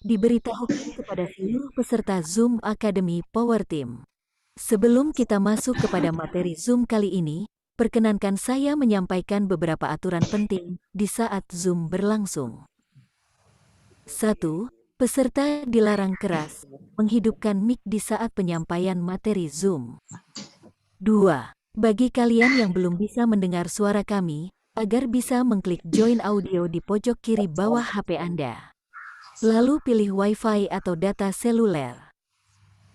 diberitahukan kepada seluruh peserta Zoom Academy Power Team. Sebelum kita masuk kepada materi Zoom kali ini, perkenankan saya menyampaikan beberapa aturan penting di saat Zoom berlangsung. 1. Peserta dilarang keras menghidupkan mic di saat penyampaian materi Zoom. 2. Bagi kalian yang belum bisa mendengar suara kami, agar bisa mengklik join audio di pojok kiri bawah HP Anda. Lalu pilih Wi-Fi atau data seluler.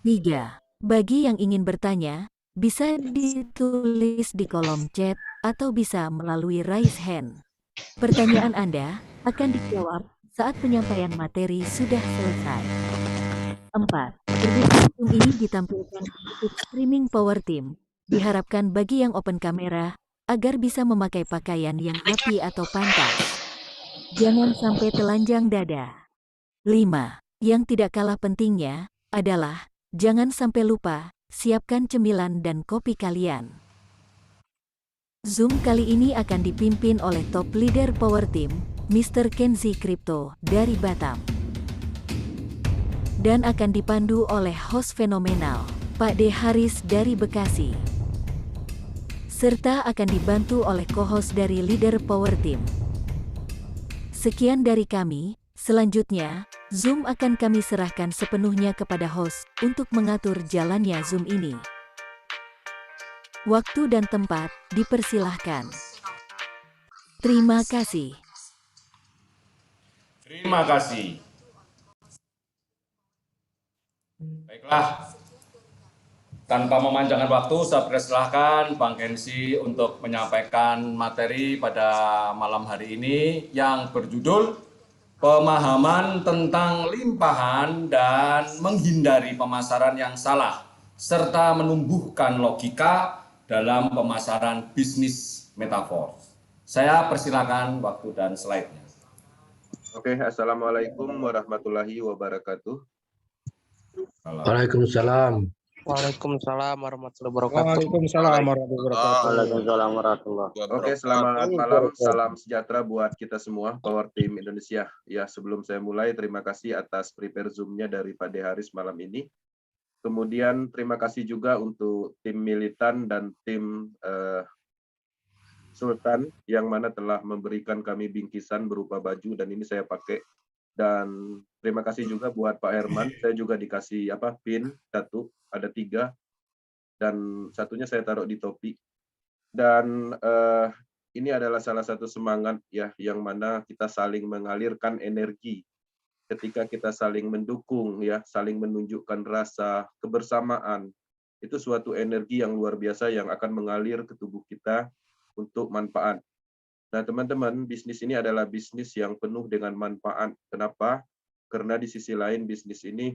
3. Bagi yang ingin bertanya, bisa ditulis di kolom chat atau bisa melalui raise hand. Pertanyaan Anda akan dijawab saat penyampaian materi sudah selesai. 4. Berdasarkan Zoom ini ditampilkan di YouTube streaming Power Team. Diharapkan bagi yang open kamera, agar bisa memakai pakaian yang rapi atau pantas. Jangan sampai telanjang dada. 5. Yang tidak kalah pentingnya adalah, jangan sampai lupa, siapkan cemilan dan kopi kalian. Zoom kali ini akan dipimpin oleh top leader Power Team, Mr. Kenzi Crypto dari Batam. Dan akan dipandu oleh host fenomenal, Pak D. Haris dari Bekasi. Serta akan dibantu oleh co-host dari leader Power Team. Sekian dari kami, selanjutnya, Zoom akan kami serahkan sepenuhnya kepada host untuk mengatur jalannya Zoom ini. Waktu dan tempat dipersilahkan. Terima kasih. Terima kasih. Baiklah, tanpa memanjangkan waktu, saya persilahkan Bang Kenzi untuk menyampaikan materi pada malam hari ini yang berjudul Pemahaman tentang limpahan dan menghindari pemasaran yang salah, serta menumbuhkan logika dalam pemasaran bisnis metafor. Saya persilakan waktu dan slide-nya. Oke, Assalamualaikum warahmatullahi wabarakatuh. Waalaikumsalam. Waalaikumsalam warahmatullahi wabarakatuh. Waalaikumsalam warahmatullahi wabarakatuh. Oke, selamat malam, salam sejahtera buat kita semua, Power Team Indonesia. Ya, sebelum saya mulai, terima kasih atas prepare Zoom-nya dari Pak D. Haris malam ini. Kemudian terima kasih juga untuk tim militan dan tim Sultan yang mana telah memberikan kami bingkisan berupa baju dan ini saya pakai. Dan terima kasih juga buat Pak Herman, saya juga dikasih pin satu, ada 3 dan satunya saya taruh di topi. Dan ini adalah salah satu semangat ya yang mana kita saling mengalirkan energi ketika kita saling mendukung ya, saling menunjukkan rasa kebersamaan. Itu suatu energi yang luar biasa yang akan mengalir ke tubuh kita untuk manfaat. Nah, teman-teman, bisnis ini adalah bisnis yang penuh dengan manfaat. Kenapa? Karena di sisi lain bisnis ini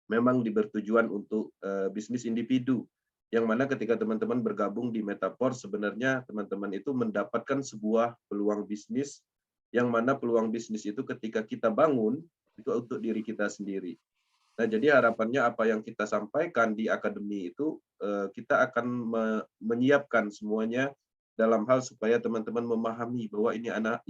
memang bertujuan untuk bisnis individu. Yang mana ketika teman-teman bergabung di Metafor, sebenarnya teman-teman itu mendapatkan sebuah peluang bisnis, yang mana peluang bisnis itu ketika kita bangun, itu untuk diri kita sendiri. Nah, jadi harapannya apa yang kita sampaikan di akademi itu, kita akan menyiapkan semuanya dalam hal supaya teman-teman memahami bahwa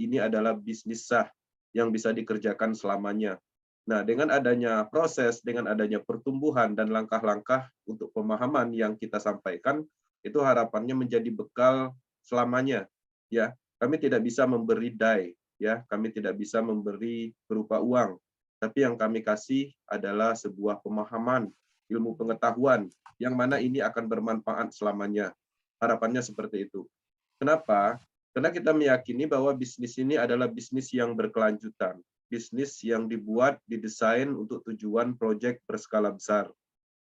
ini adalah bisnis sah yang bisa dikerjakan selamanya. Nah, dengan adanya proses, dengan adanya pertumbuhan dan langkah-langkah untuk pemahaman yang kita sampaikan, itu harapannya menjadi bekal selamanya. Ya, kami tidak bisa memberi dai, ya, kami tidak bisa memberi berupa uang, tapi yang kami kasih adalah sebuah pemahaman, ilmu pengetahuan, yang mana ini akan bermanfaat selamanya. Harapannya seperti itu. Kenapa? Karena kita meyakini bahwa bisnis ini adalah bisnis yang berkelanjutan. Bisnis yang dibuat, didesain untuk tujuan proyek berskala besar.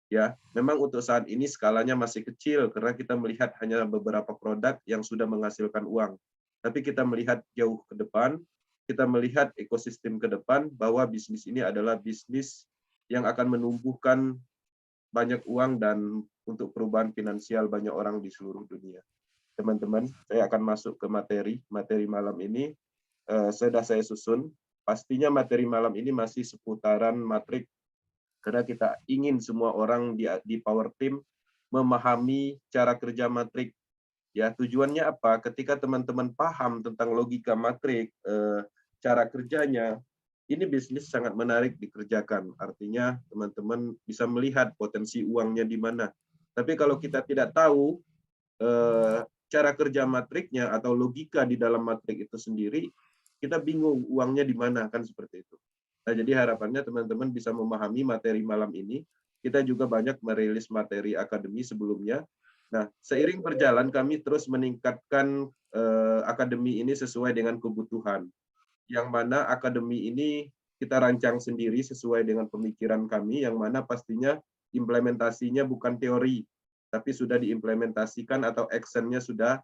Ya, memang untuk saat ini skalanya masih kecil karena kita melihat hanya beberapa produk yang sudah menghasilkan uang. Tapi kita melihat jauh ke depan, kita melihat ekosistem ke depan bahwa bisnis ini adalah bisnis yang akan menumbuhkan banyak uang dan untuk perubahan finansial banyak orang di seluruh dunia. Teman-teman, saya akan masuk ke materi malam ini. Sudah saya susun. Pastinya materi malam ini masih seputaran matrik, karena kita ingin semua orang di Power Team memahami cara kerja matrik. Ya, tujuannya apa? Ketika teman-teman paham tentang logika matrik, cara kerjanya, ini bisnis sangat menarik dikerjakan. Artinya teman-teman bisa melihat potensi uangnya di mana. Tapi kalau kita tidak tahu cara kerja matriknya atau logika di dalam matrik itu sendiri, kita bingung uangnya di mana, kan seperti itu. Nah, jadi harapannya teman-teman bisa memahami materi malam ini. Kita juga banyak merilis materi akademi sebelumnya. Nah, seiring berjalan kami terus meningkatkan akademi ini sesuai dengan kebutuhan. Yang mana akademi ini kita rancang sendiri sesuai dengan pemikiran kami, yang mana pastinya implementasinya bukan teori, tapi sudah diimplementasikan atau actionnya sudah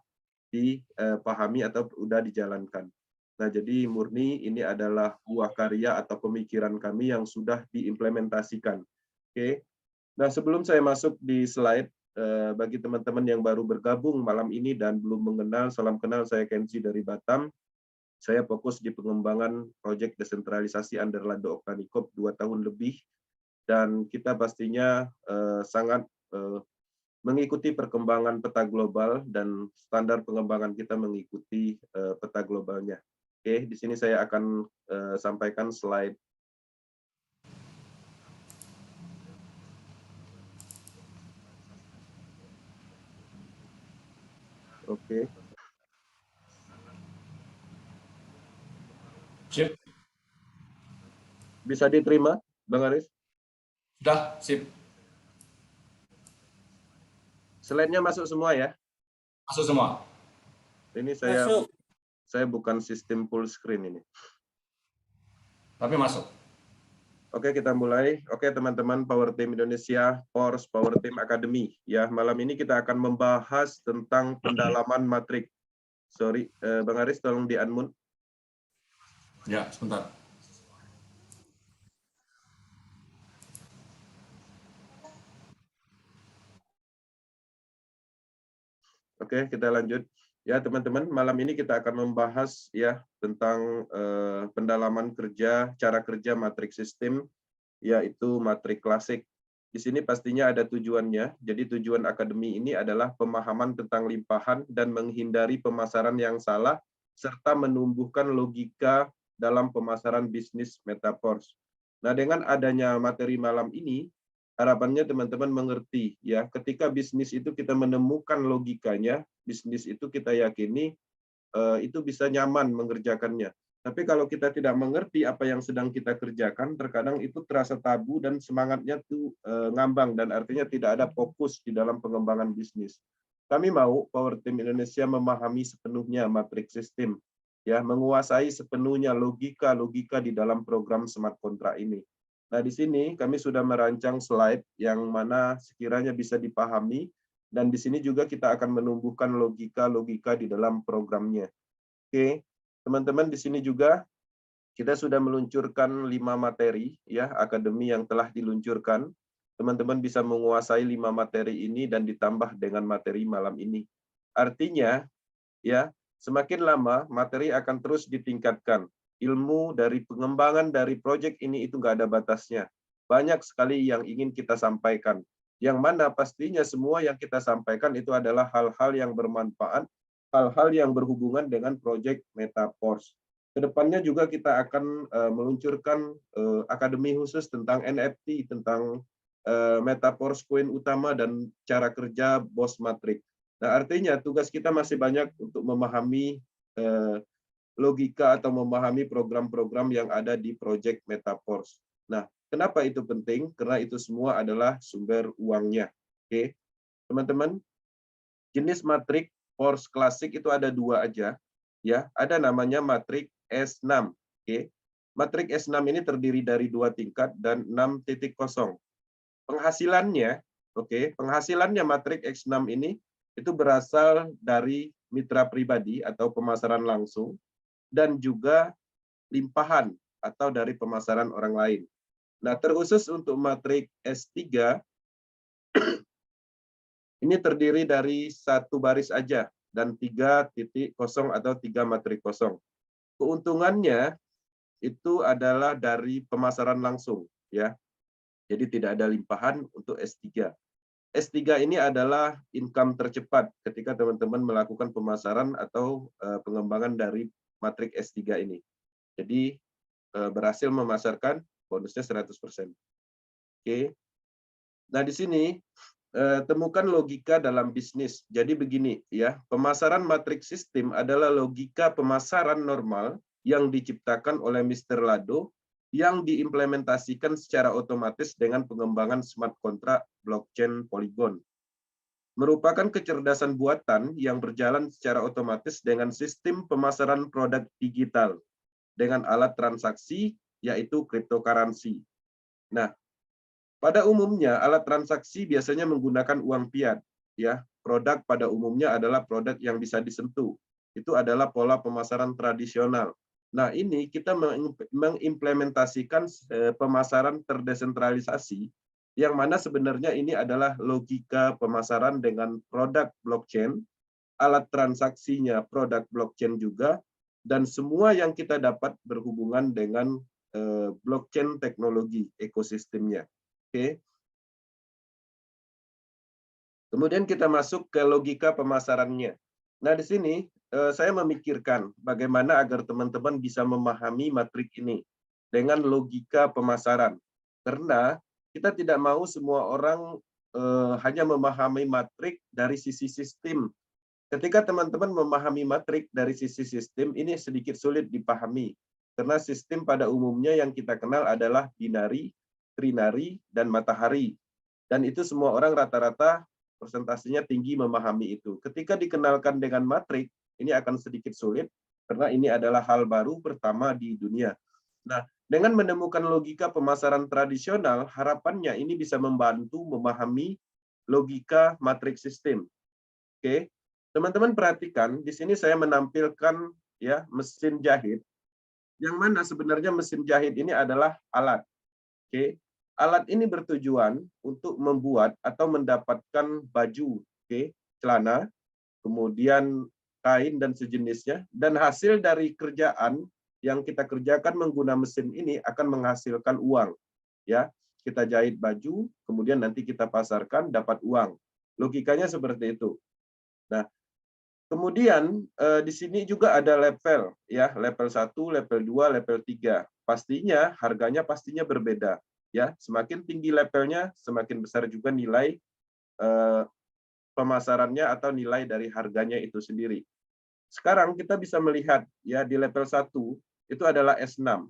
dipahami atau sudah dijalankan. Nah, jadi murni ini adalah buah karya atau pemikiran kami yang sudah diimplementasikan. Oke. Nah, sebelum saya masuk di slide, bagi teman-teman yang baru bergabung malam ini dan belum mengenal, salam kenal, saya Kenzi dari Batam. Saya fokus di pengembangan proyek desentralisasi under Lando Oktanikop 2 tahun lebih, dan kita pastinya sangat mengikuti perkembangan peta global dan standar pengembangan kita mengikuti peta globalnya. Oke, di sini saya akan sampaikan slide. Oke. Sip. Bisa diterima, Bang Aris? Sudah, sip. Slide-nya masuk semua ya? Masuk semua. Ini saya bukan sistem full screen ini. Tapi masuk. Oke, kita mulai. Oke, teman-teman Power Team Indonesia, Force Power Team Academy. Ya, malam ini kita akan membahas tentang pendalaman matrik. Sorry, Bang Aris, tolong di-unmute. Ya, sebentar. Oke, kita lanjut. Ya, teman-teman, malam ini kita akan membahas ya tentang pendalaman kerja, cara kerja matrik sistem, yaitu matrik klasik. Di sini pastinya ada tujuannya. Jadi tujuan akademi ini adalah pemahaman tentang limpahan dan menghindari pemasaran yang salah, serta menumbuhkan logika dalam pemasaran bisnis metaverse. Nah, dengan adanya materi malam ini, harapannya teman-teman mengerti ya, ketika bisnis itu kita menemukan logikanya, bisnis itu kita yakini itu bisa nyaman mengerjakannya. Tapi kalau kita tidak mengerti apa yang sedang kita kerjakan, terkadang itu terasa tabu dan semangatnya tuh ngambang, dan artinya tidak ada fokus di dalam pengembangan bisnis. Kami mau Power Team Indonesia memahami sepenuhnya matrik sistem, ya, menguasai sepenuhnya logika-logika di dalam program smart contract ini. Nah, di sini kami sudah merancang slide yang mana sekiranya bisa dipahami, dan di sini juga kita akan menumbuhkan logika-logika di dalam programnya. Oke, teman-teman, di sini juga kita sudah meluncurkan 5 materi ya akademi yang telah diluncurkan. Teman-teman bisa menguasai 5 materi ini dan ditambah dengan materi malam ini. Artinya ya, semakin lama materi akan terus ditingkatkan. Ilmu dari pengembangan dari proyek ini itu nggak ada batasnya. Banyak sekali yang ingin kita sampaikan. Yang mana pastinya semua yang kita sampaikan itu adalah hal-hal yang bermanfaat, hal-hal yang berhubungan dengan proyek Metaverse. Kedepannya juga kita akan meluncurkan akademi khusus tentang NFT, tentang Metaverse koin utama dan cara kerja BOS Matrik. Nah, artinya tugas kita masih banyak untuk memahami logika atau memahami program-program yang ada di Project Metaverse. Nah, kenapa itu penting? Karena itu semua adalah sumber uangnya. Oke, teman-teman, jenis matrik Force klasik itu ada 2 aja. Ya, ada namanya matrik S6. Oke, matrik S6 ini terdiri dari 2 tingkat dan 6 titik kosong. Penghasilannya, penghasilannya matrik X6 ini itu berasal dari mitra pribadi atau pemasaran langsung, dan juga limpahan atau dari pemasaran orang lain. Nah, terkhusus untuk matrik S3, ini terdiri dari 1 baris aja dan 3 titik kosong atau 3 matrik kosong. Keuntungannya itu adalah dari pemasaran langsung, ya. Jadi tidak ada limpahan untuk S3. S3 ini adalah income tercepat ketika teman-teman melakukan pemasaran atau pengembangan dari matrik S3 ini. Jadi berhasil memasarkan, bonusnya 100%. Oke. Nah, di sini temukan logika dalam bisnis. Jadi begini ya, pemasaran matriks sistem adalah logika pemasaran normal yang diciptakan oleh Mr. Lado yang diimplementasikan secara otomatis dengan pengembangan smart contract blockchain Polygon. Merupakan kecerdasan buatan yang berjalan secara otomatis dengan sistem pemasaran produk digital dengan alat transaksi yaitu cryptocurrency. Nah, pada umumnya alat transaksi biasanya menggunakan uang fiat, ya. Produk pada umumnya adalah produk yang bisa disentuh. Itu adalah pola pemasaran tradisional. Nah, ini kita mengimplementasikan pemasaran terdesentralisasi yang mana sebenarnya ini adalah logika pemasaran dengan produk blockchain, alat transaksinya produk blockchain juga, dan semua yang kita dapat berhubungan dengan blockchain teknologi ekosistemnya. Oke. Kemudian kita masuk ke logika pemasarannya. Nah, di sini saya memikirkan bagaimana agar teman-teman bisa memahami matrik ini dengan logika pemasaran. Karena kita tidak mau semua orang hanya memahami matrik dari sisi sistem. Ketika teman-teman memahami matrik dari sisi sistem, ini sedikit sulit dipahami. Karena sistem pada umumnya yang kita kenal adalah binari, trinari, dan matahari. Dan itu semua orang rata-rata persentasenya tinggi memahami itu. Ketika dikenalkan dengan matrik, ini akan sedikit sulit, karena ini adalah hal baru pertama di dunia. Nah, dengan menemukan logika pemasaran tradisional, harapannya ini bisa membantu memahami logika matrik sistem. Oke, teman-teman perhatikan, di sini saya menampilkan ya mesin jahit, yang mana sebenarnya mesin jahit ini adalah alat. Oke. Alat ini bertujuan untuk membuat atau mendapatkan baju, celana, kemudian kain dan sejenisnya, dan hasil dari kerjaan yang kita kerjakan menggunakan mesin ini akan menghasilkan uang. Ya, kita jahit baju, kemudian nanti kita pasarkan dapat uang. Logikanya seperti itu. Nah, kemudian di sini juga ada level, ya, level 1, level 2, level 3. Pastinya harganya pastinya berbeda. Ya, semakin tinggi levelnya, semakin besar juga nilai pemasarannya atau nilai dari harganya itu sendiri. Sekarang kita bisa melihat ya di level 1 itu adalah S6.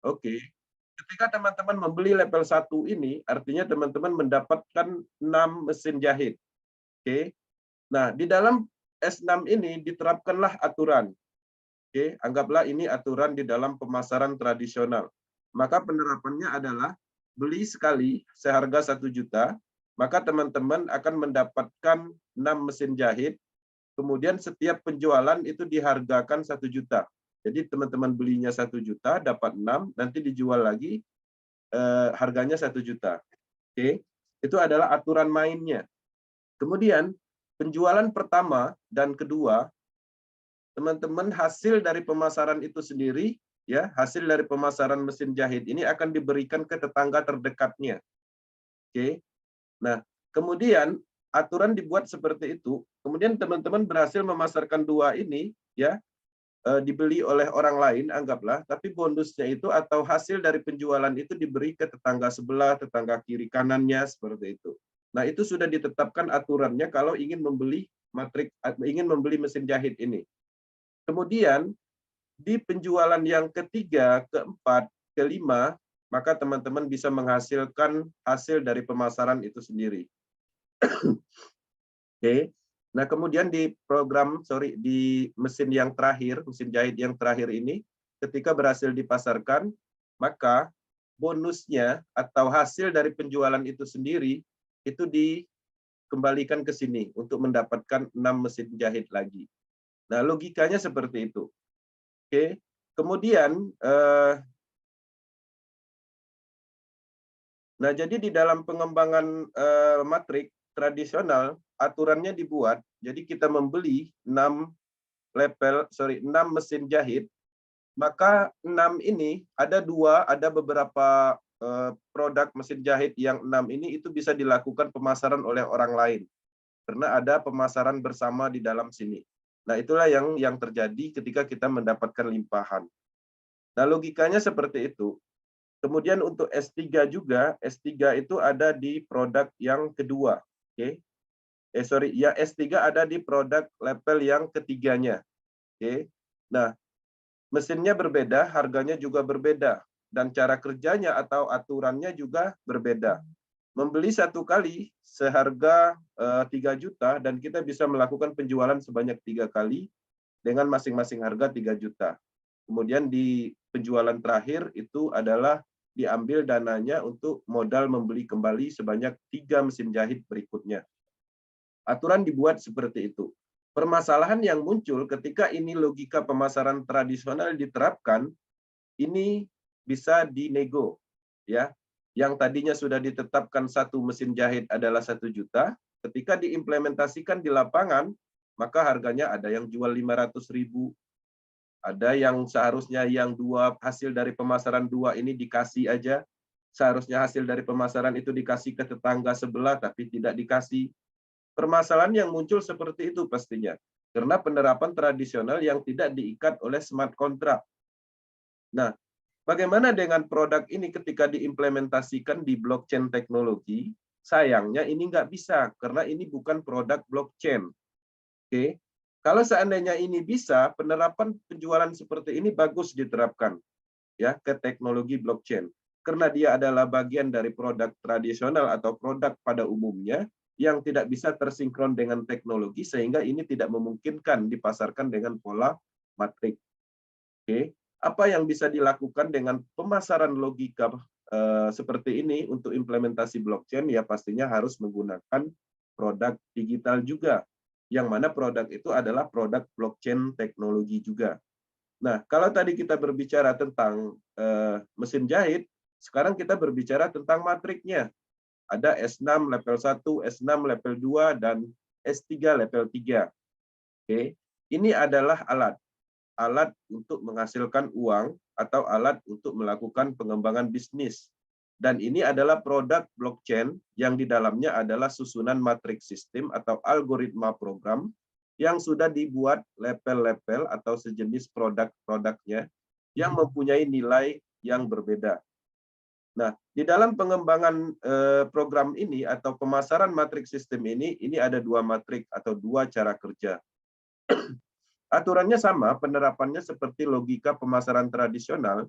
Oke. Ketika teman-teman membeli level 1 ini, artinya teman-teman mendapatkan 6 mesin jahit. Oke. Nah, di dalam S6 ini diterapkanlah aturan. Oke, anggaplah ini aturan di dalam pemasaran tradisional. Maka penerapannya adalah beli sekali seharga 1 juta, maka teman-teman akan mendapatkan 6 mesin jahit, kemudian setiap penjualan itu dihargakan 1 juta. Jadi teman-teman belinya 1 juta, dapat 6, nanti dijual lagi, harganya 1 juta. Oke, itu adalah aturan mainnya. Kemudian, penjualan pertama dan kedua, teman-teman hasil dari pemasaran itu sendiri, ya, hasil dari pemasaran mesin jahit ini akan diberikan ke tetangga terdekatnya. Oke. Nah, kemudian aturan dibuat seperti itu. Kemudian teman-teman berhasil memasarkan 2 ini, ya, dibeli oleh orang lain, anggaplah, tapi bonusnya itu atau hasil dari penjualan itu diberi ke tetangga sebelah, tetangga kiri kanannya, seperti itu. Nah, itu sudah ditetapkan aturannya kalau ingin membeli mesin jahit ini. Kemudian di penjualan yang ketiga, keempat, kelima, maka teman-teman bisa menghasilkan hasil dari pemasaran itu sendiri. Oke. Nah, kemudian di mesin yang terakhir, mesin jahit yang terakhir ini, ketika berhasil dipasarkan, maka bonusnya atau hasil dari penjualan itu sendiri itu dikembalikan ke sini untuk mendapatkan 6 mesin jahit lagi. Nah, logikanya seperti itu. Oke, kemudian, nah jadi di dalam pengembangan matrik tradisional, aturannya dibuat, jadi kita membeli 6 mesin jahit, maka 6 ini ada beberapa produk mesin jahit yang 6 ini itu bisa dilakukan pemasaran oleh orang lain, karena ada pemasaran bersama di dalam sini. Nah, itulah yang terjadi ketika kita mendapatkan limpahan. Nah, logikanya seperti itu. Kemudian untuk S3 juga, S3 itu ada di produk yang kedua. Oke. Ya S3 ada di produk level yang ketiganya. Oke. Nah, mesinnya berbeda, harganya juga berbeda, dan cara kerjanya atau aturannya juga berbeda. Membeli satu kali seharga 3 juta dan kita bisa melakukan penjualan sebanyak 3 kali dengan masing-masing harga 3 juta. Kemudian di penjualan terakhir itu adalah diambil dananya untuk modal membeli kembali sebanyak 3 mesin jahit berikutnya. Aturan dibuat seperti itu. Permasalahan yang muncul ketika ini logika pemasaran tradisional diterapkan, ini bisa dinego, ya. Yang tadinya sudah ditetapkan satu mesin jahit adalah 1 juta, ketika diimplementasikan di lapangan, maka harganya ada yang jual 500.000, ada yang seharusnya yang hasil dari pemasaran 2 ini dikasih aja, seharusnya hasil dari pemasaran itu dikasih ke tetangga sebelah tapi tidak dikasih. Permasalahan yang muncul seperti itu pastinya, karena penerapan tradisional yang tidak diikat oleh smart contract. Nah, bagaimana dengan produk ini ketika diimplementasikan di blockchain teknologi? Sayangnya ini nggak bisa, karena ini bukan produk blockchain. Oke. Kalau seandainya ini bisa, penerapan penjualan seperti ini bagus diterapkan ya ke teknologi blockchain. Karena dia adalah bagian dari produk tradisional atau produk pada umumnya yang tidak bisa tersinkron dengan teknologi sehingga ini tidak memungkinkan dipasarkan dengan pola matrik. Oke. Apa yang bisa dilakukan dengan pemasaran logika seperti ini untuk implementasi blockchain? Ya pastinya harus menggunakan produk digital juga, yang mana produk itu adalah produk blockchain teknologi juga. Nah, kalau tadi kita berbicara tentang mesin jahit, sekarang kita berbicara tentang matriknya. Ada S6 level 1, S6 level 2, dan S3 level 3. Oke. Ini adalah alat untuk menghasilkan uang atau alat untuk melakukan pengembangan bisnis. Dan ini adalah produk blockchain yang di dalamnya adalah susunan matrik sistem atau algoritma program yang sudah dibuat level-level atau sejenis produk-produknya yang mempunyai nilai yang berbeda. Nah, di dalam pengembangan program ini atau pemasaran matrik sistem ini ada 2 matrik atau 2 cara kerja. Aturannya sama, penerapannya seperti logika pemasaran tradisional,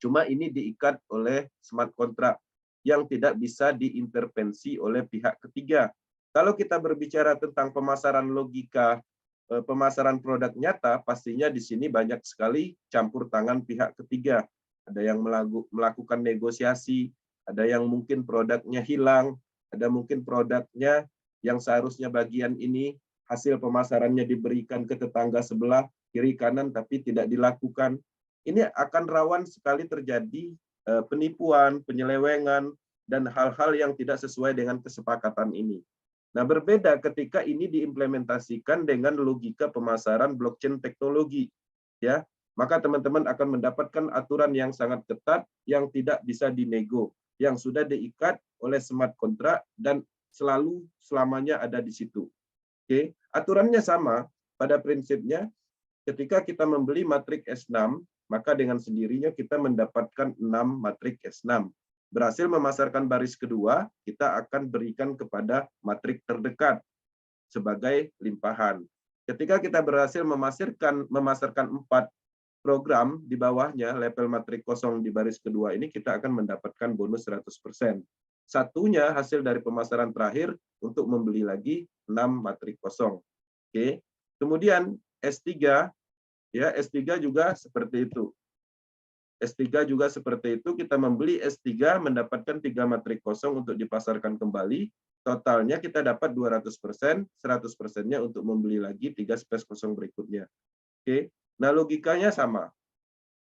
cuma ini diikat oleh smart contract yang tidak bisa diintervensi oleh pihak ketiga. Kalau kita berbicara tentang pemasaran logika, pemasaran produk nyata, pastinya di sini banyak sekali campur tangan pihak ketiga. Ada yang melakukan negosiasi, ada yang mungkin produknya hilang, ada mungkin produknya yang seharusnya bagian ini hasil pemasarannya diberikan ke tetangga sebelah, kiri kanan, tapi tidak dilakukan. Ini akan rawan sekali terjadi penipuan, penyelewengan, dan hal-hal yang tidak sesuai dengan kesepakatan ini. Nah, berbeda ketika ini diimplementasikan dengan logika pemasaran blockchain teknologi. Ya, maka teman-teman akan mendapatkan aturan yang sangat ketat yang tidak bisa dinego, yang sudah diikat oleh smart contract dan selamanya ada di situ. Oke, aturannya sama pada prinsipnya. Ketika kita membeli matrik S6, maka dengan sendirinya kita mendapatkan 6 matrik S6. Berhasil memasarkan baris kedua, kita akan berikan kepada matrik terdekat sebagai limpahan. Ketika kita berhasil memasarkan 4 program di bawahnya, level matrik kosong di baris kedua ini, kita akan mendapatkan bonus 100%. Satunya hasil dari pemasaran terakhir untuk membeli lagi 6 matrik kosong. Oke. Kemudian S3, ya S3 juga seperti itu. S3 juga seperti itu, kita membeli S3 mendapatkan 3 matrik kosong untuk dipasarkan kembali. Totalnya kita dapat 200%, 100%-nya untuk membeli lagi 3 space kosong berikutnya. Oke. Nah, logikanya sama.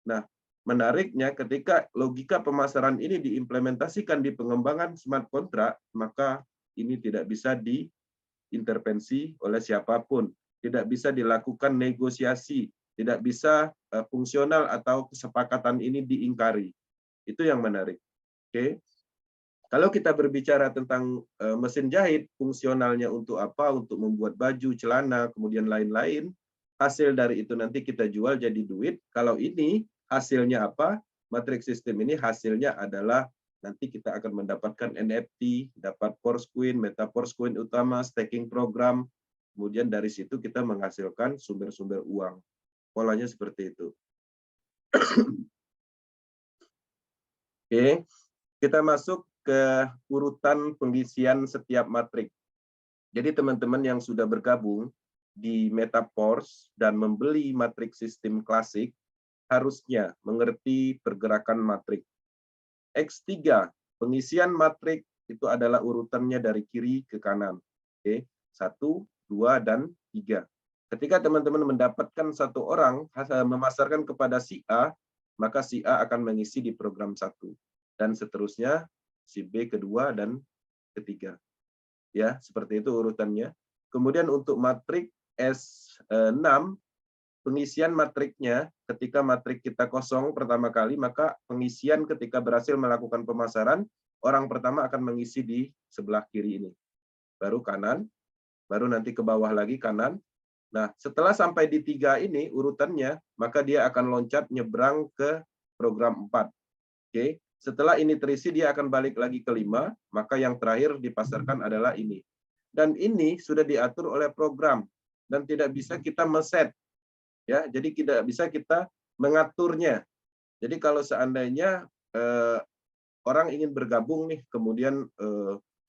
Nah, menariknya ketika logika pemasaran ini diimplementasikan di pengembangan smart contract, maka ini tidak bisa diintervensi oleh siapapun, tidak bisa dilakukan negosiasi, tidak bisa fungsional atau kesepakatan ini diingkari. Itu yang menarik. Oke. Kalau kita berbicara tentang mesin jahit, fungsionalnya untuk apa? Untuk membuat baju, celana, kemudian lain-lain. Hasil dari itu nanti kita jual jadi duit. Kalau ini hasilnya apa? Matriks sistem ini hasilnya adalah nanti kita akan mendapatkan NFT, dapat Forcecoin, Meta Forcecoin utama, staking program, kemudian dari situ kita menghasilkan sumber-sumber uang. Polanya seperti itu. Oke, kita masuk ke urutan pengisian setiap matrik. Jadi teman-teman yang sudah bergabung di Metaforce dan membeli matrik sistem klasik harusnya mengerti pergerakan matrik. X3, pengisian matrik itu adalah urutannya dari kiri ke kanan. Oke, 1, 2, dan 3. Ketika teman-teman mendapatkan satu orang memasarkan kepada si A, maka si A akan mengisi di program 1. Dan seterusnya si B kedua dan ketiga. Ya, seperti itu urutannya. Kemudian untuk matrik S6, pengisian matriknya ketika matrik kita kosong pertama kali, maka pengisian ketika berhasil melakukan pemasaran, orang pertama akan mengisi di sebelah kiri ini. Baru kanan, baru nanti ke bawah lagi kanan. Nah, setelah sampai di 3 ini urutannya, maka dia akan loncat nyebrang ke program 4. Oke. Setelah ini terisi, dia akan balik lagi ke 5, maka yang terakhir dipasarkan adalah ini. Dan ini sudah diatur oleh program, dan tidak bisa kita meset. Ya, jadi tidak bisa kita mengaturnya. Jadi kalau seandainya orang ingin bergabung nih, kemudian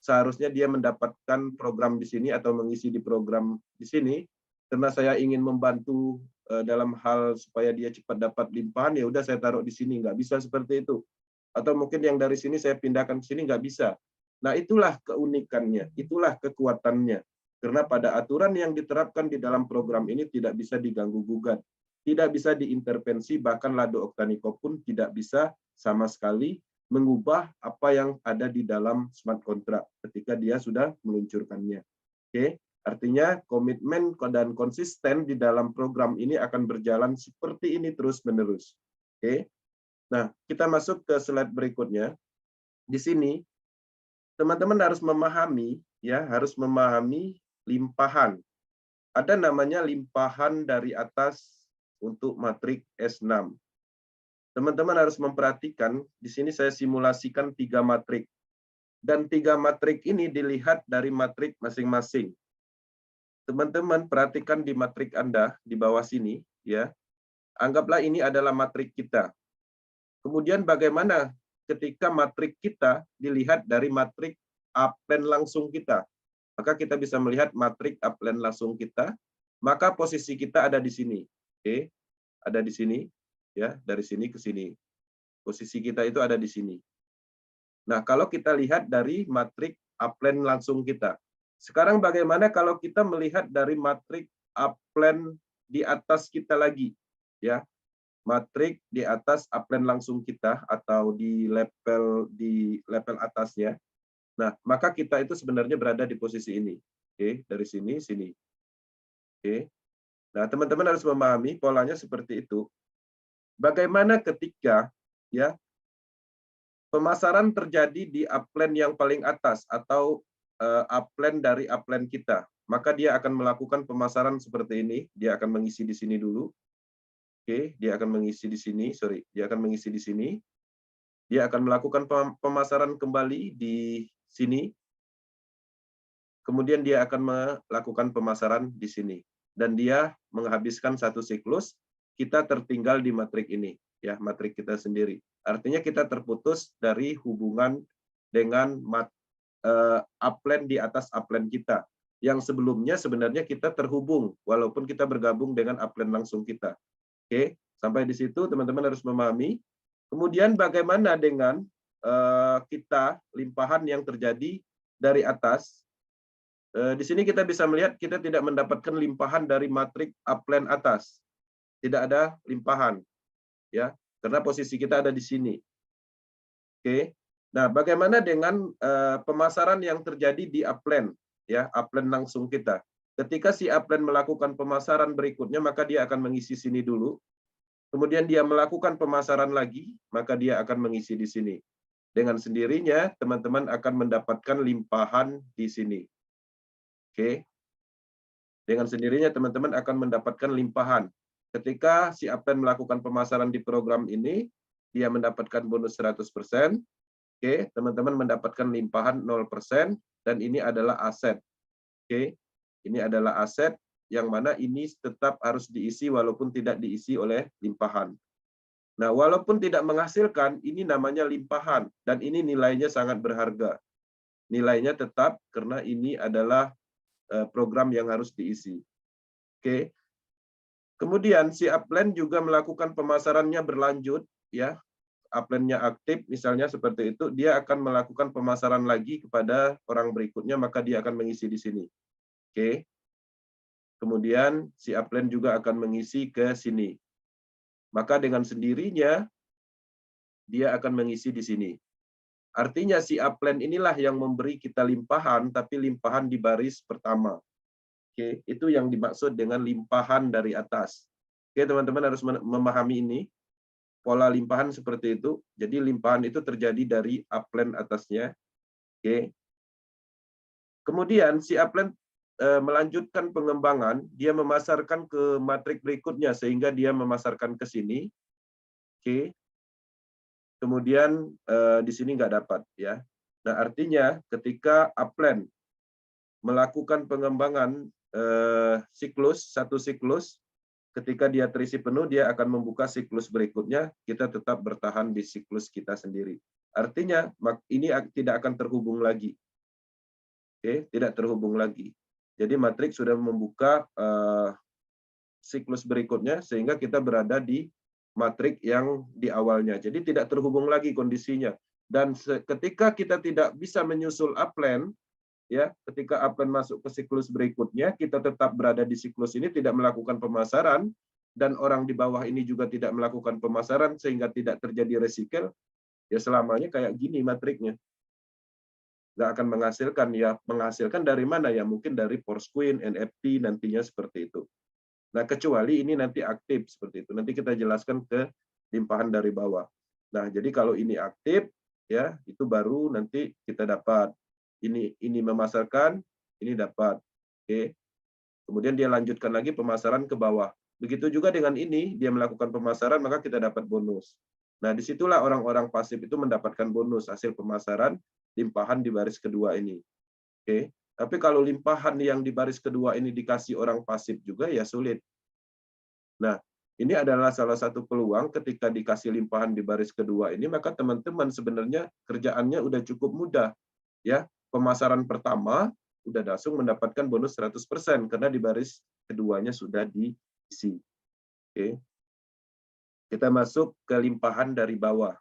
seharusnya dia mendapatkan program di sini atau mengisi di program di sini, karena saya ingin membantu dalam hal supaya dia cepat dapat limpahan, ya udah saya taruh di sini, nggak bisa seperti itu. Atau mungkin yang dari sini saya pindahkan ke sini, nggak bisa. Nah, itulah keunikannya, itulah kekuatannya. Karena pada aturan yang diterapkan di dalam program ini tidak bisa diganggu-gugat, tidak bisa diintervensi, bahkan Lado Octanico pun tidak bisa sama sekali mengubah apa yang ada di dalam smart contract ketika dia sudah meluncurkannya. Oke, artinya komitmen dan konsisten di dalam program ini akan berjalan seperti ini terus-menerus. Oke. Nah, kita masuk ke slide berikutnya. Di sini, teman-teman harus memahami, ya, harus memahami limpahan. Ada namanya limpahan dari atas untuk matrik S6. Teman-teman harus memperhatikan, di sini saya simulasikan 3 matrik. Dan 3 matrik ini dilihat dari matrik masing-masing. Teman-teman perhatikan di matrik Anda, di bawah sini, ya. Anggaplah ini adalah matrik kita. Kemudian bagaimana ketika matrik kita dilihat dari matrik upline langsung kita? Maka kita bisa melihat matrik upline langsung kita, maka posisi kita ada di sini. Oke, ada di sini, ya, dari sini ke sini. Posisi kita itu ada di sini. Nah, kalau kita lihat dari matrik upline langsung kita. Sekarang bagaimana kalau kita melihat dari matrik upline di atas kita lagi, ya? Matrik di atas upline langsung kita atau di level atasnya. Nah, maka kita itu sebenarnya berada di posisi ini. Oke, dari sini sini. Oke. Nah, teman-teman harus memahami polanya seperti itu. Bagaimana ketika ya pemasaran terjadi di upline yang paling atas atau upline dari upline kita, maka dia akan melakukan pemasaran seperti ini, dia akan mengisi di sini dulu. Oke, dia akan mengisi di sini, dia akan mengisi di sini. Dia akan melakukan pemasaran kembali di sini. Kemudian dia akan melakukan pemasaran di sini. Dan dia menghabiskan satu siklus, kita tertinggal di matrik ini, ya, matrik kita sendiri. Artinya kita terputus dari hubungan dengan upline di atas upline kita. Yang sebelumnya sebenarnya kita terhubung, walaupun kita bergabung dengan upline langsung kita. Oke, sampai di situ teman-teman harus memahami. Kemudian bagaimana dengan kita limpahan yang terjadi dari atas? Di sini kita bisa melihat kita tidak mendapatkan limpahan dari matrik upline atas. Tidak ada limpahan, ya, karena posisi kita ada di sini. Oke. Nah, bagaimana dengan pemasaran yang terjadi di upline, ya, upline langsung kita? Ketika si upline melakukan pemasaran berikutnya, maka dia akan mengisi sini dulu. Kemudian dia melakukan pemasaran lagi, maka dia akan mengisi di sini. Dengan sendirinya, teman-teman akan mendapatkan limpahan di sini. Oke. Dengan sendirinya, teman-teman akan mendapatkan limpahan. ketika si upline melakukan pemasaran di program ini, dia mendapatkan bonus 100%. Oke, teman-teman mendapatkan limpahan 0%, dan ini adalah aset. Oke, ini adalah aset yang mana ini tetap harus diisi walaupun tidak diisi oleh limpahan. Nah, walaupun tidak menghasilkan, ini namanya limpahan, dan ini nilainya sangat berharga. Nilainya tetap karena ini adalah program yang harus diisi. Oke. Kemudian si upline juga melakukan pemasarannya berlanjut, ya. Upline-nya aktif, misalnya seperti itu, dia akan melakukan pemasaran lagi kepada orang berikutnya, maka dia akan mengisi di sini. Oke. Kemudian si upline juga akan mengisi ke sini. Maka dengan sendirinya dia akan mengisi di sini. Artinya si upline inilah yang memberi kita limpahan, tapi limpahan di baris pertama. Oke, itu yang dimaksud dengan limpahan dari atas. Oke, teman-teman harus memahami ini. Pola limpahan seperti itu. Jadi limpahan itu terjadi dari upline atasnya. Oke. Kemudian si upline melanjutkan pengembangan, dia memasarkan ke matrik berikutnya sehingga dia memasarkan ke sini. Oke. Kemudian di sini nggak dapat, ya. Nah, artinya ketika upline melakukan pengembangan satu siklus, ketika dia terisi penuh, dia akan membuka siklus berikutnya, kita tetap bertahan di siklus kita sendiri. Artinya ini tidak akan terhubung lagi. Oke, tidak terhubung lagi. Jadi matriks sudah membuka siklus berikutnya sehingga kita berada di matrik yang di awalnya. Jadi tidak terhubung lagi kondisinya. Dan ketika kita tidak bisa menyusul upline, ya, ketika upline masuk ke siklus berikutnya, kita tetap berada di siklus ini, tidak melakukan pemasaran, dan orang di bawah ini juga tidak melakukan pemasaran sehingga tidak terjadi resikel, ya selamanya kayak gini matriknya. Nggak akan menghasilkan, ya menghasilkan dari mana ya? Mungkin dari Forsqueen, NFT nantinya seperti itu. Nah, kecuali ini nanti aktif seperti itu. Nanti kita jelaskan ke limpahan dari bawah. Nah, jadi kalau ini aktif, ya itu baru nanti kita dapat. Ini memasarkan, ini dapat. Oke. Kemudian dia lanjutkan lagi pemasaran ke bawah. Begitu juga dengan ini, dia melakukan pemasaran, maka kita dapat bonus. Nah, disitulah orang-orang pasif itu mendapatkan bonus hasil pemasaran limpahan di baris kedua ini. Oke. Tapi kalau limpahan yang di baris kedua ini dikasih orang pasif juga, ya sulit. Nah, ini adalah salah satu peluang ketika dikasih limpahan di baris kedua ini, maka teman-teman sebenarnya kerjaannya udah cukup mudah. Ya, pemasaran pertama udah langsung mendapatkan bonus 100% karena di baris keduanya sudah diisi. Oke. Kita masuk ke limpahan dari bawah.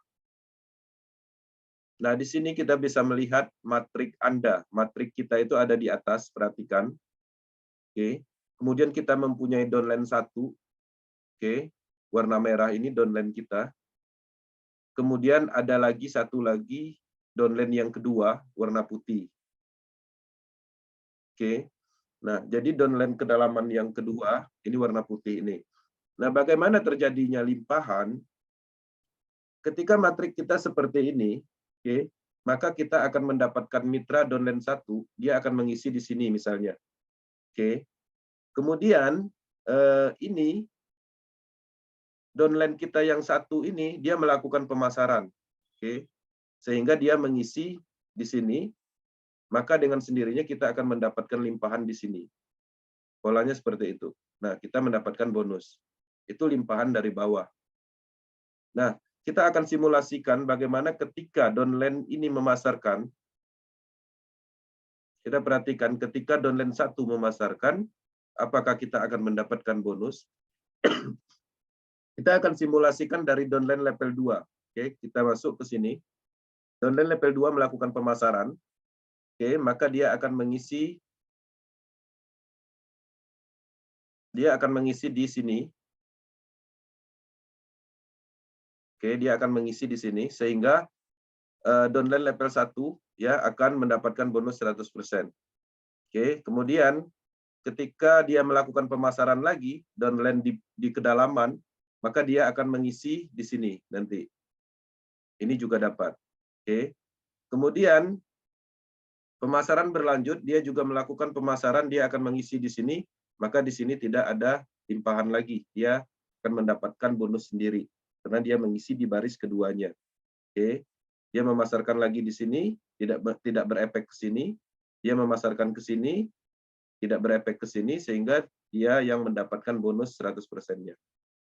Nah, di sini kita bisa melihat matrik Anda. Matrik kita itu ada di atas, perhatikan. Oke. Kemudian kita mempunyai downline 1. Oke. Warna merah ini downline kita. Kemudian ada lagi satu lagi downline yang kedua, warna putih. Oke. Nah, jadi downline kedalaman yang kedua, ini warna putih ini. Nah, bagaimana terjadinya limpahan? Ketika matrik kita seperti ini, oke, maka kita akan mendapatkan mitra downline 1, dia akan mengisi di sini misalnya. Oke. Kemudian ini downline kita yang satu ini dia melakukan pemasaran. Oke. Sehingga dia mengisi di sini, maka dengan sendirinya kita akan mendapatkan limpahan di sini. Polanya seperti itu. Nah, kita mendapatkan bonus. Itu limpahan dari bawah. Nah, kita akan simulasikan bagaimana ketika downline ini memasarkan. Kita perhatikan ketika downline 1 memasarkan, apakah kita akan mendapatkan bonus? Kita akan simulasikan dari downline level 2. Oke, kita masuk ke sini. Downline level 2 melakukan pemasaran. Oke, maka dia akan mengisi di sini. Oke, dia akan mengisi di sini sehingga downline level 1 ya akan mendapatkan bonus 100%. Oke, kemudian ketika dia melakukan pemasaran lagi downline di kedalaman, maka dia akan mengisi di sini nanti. Ini juga dapat. Oke. Kemudian pemasaran berlanjut, dia juga melakukan pemasaran, dia akan mengisi di sini, maka di sini tidak ada limpahan lagi. Dia akan mendapatkan bonus sendiri karena dia mengisi di baris keduanya. Oke. Dia memasarkan lagi di sini, tidak berefek ke sini. Dia memasarkan ke sini, tidak berefek ke sini, sehingga dia yang mendapatkan bonus 100%-nya.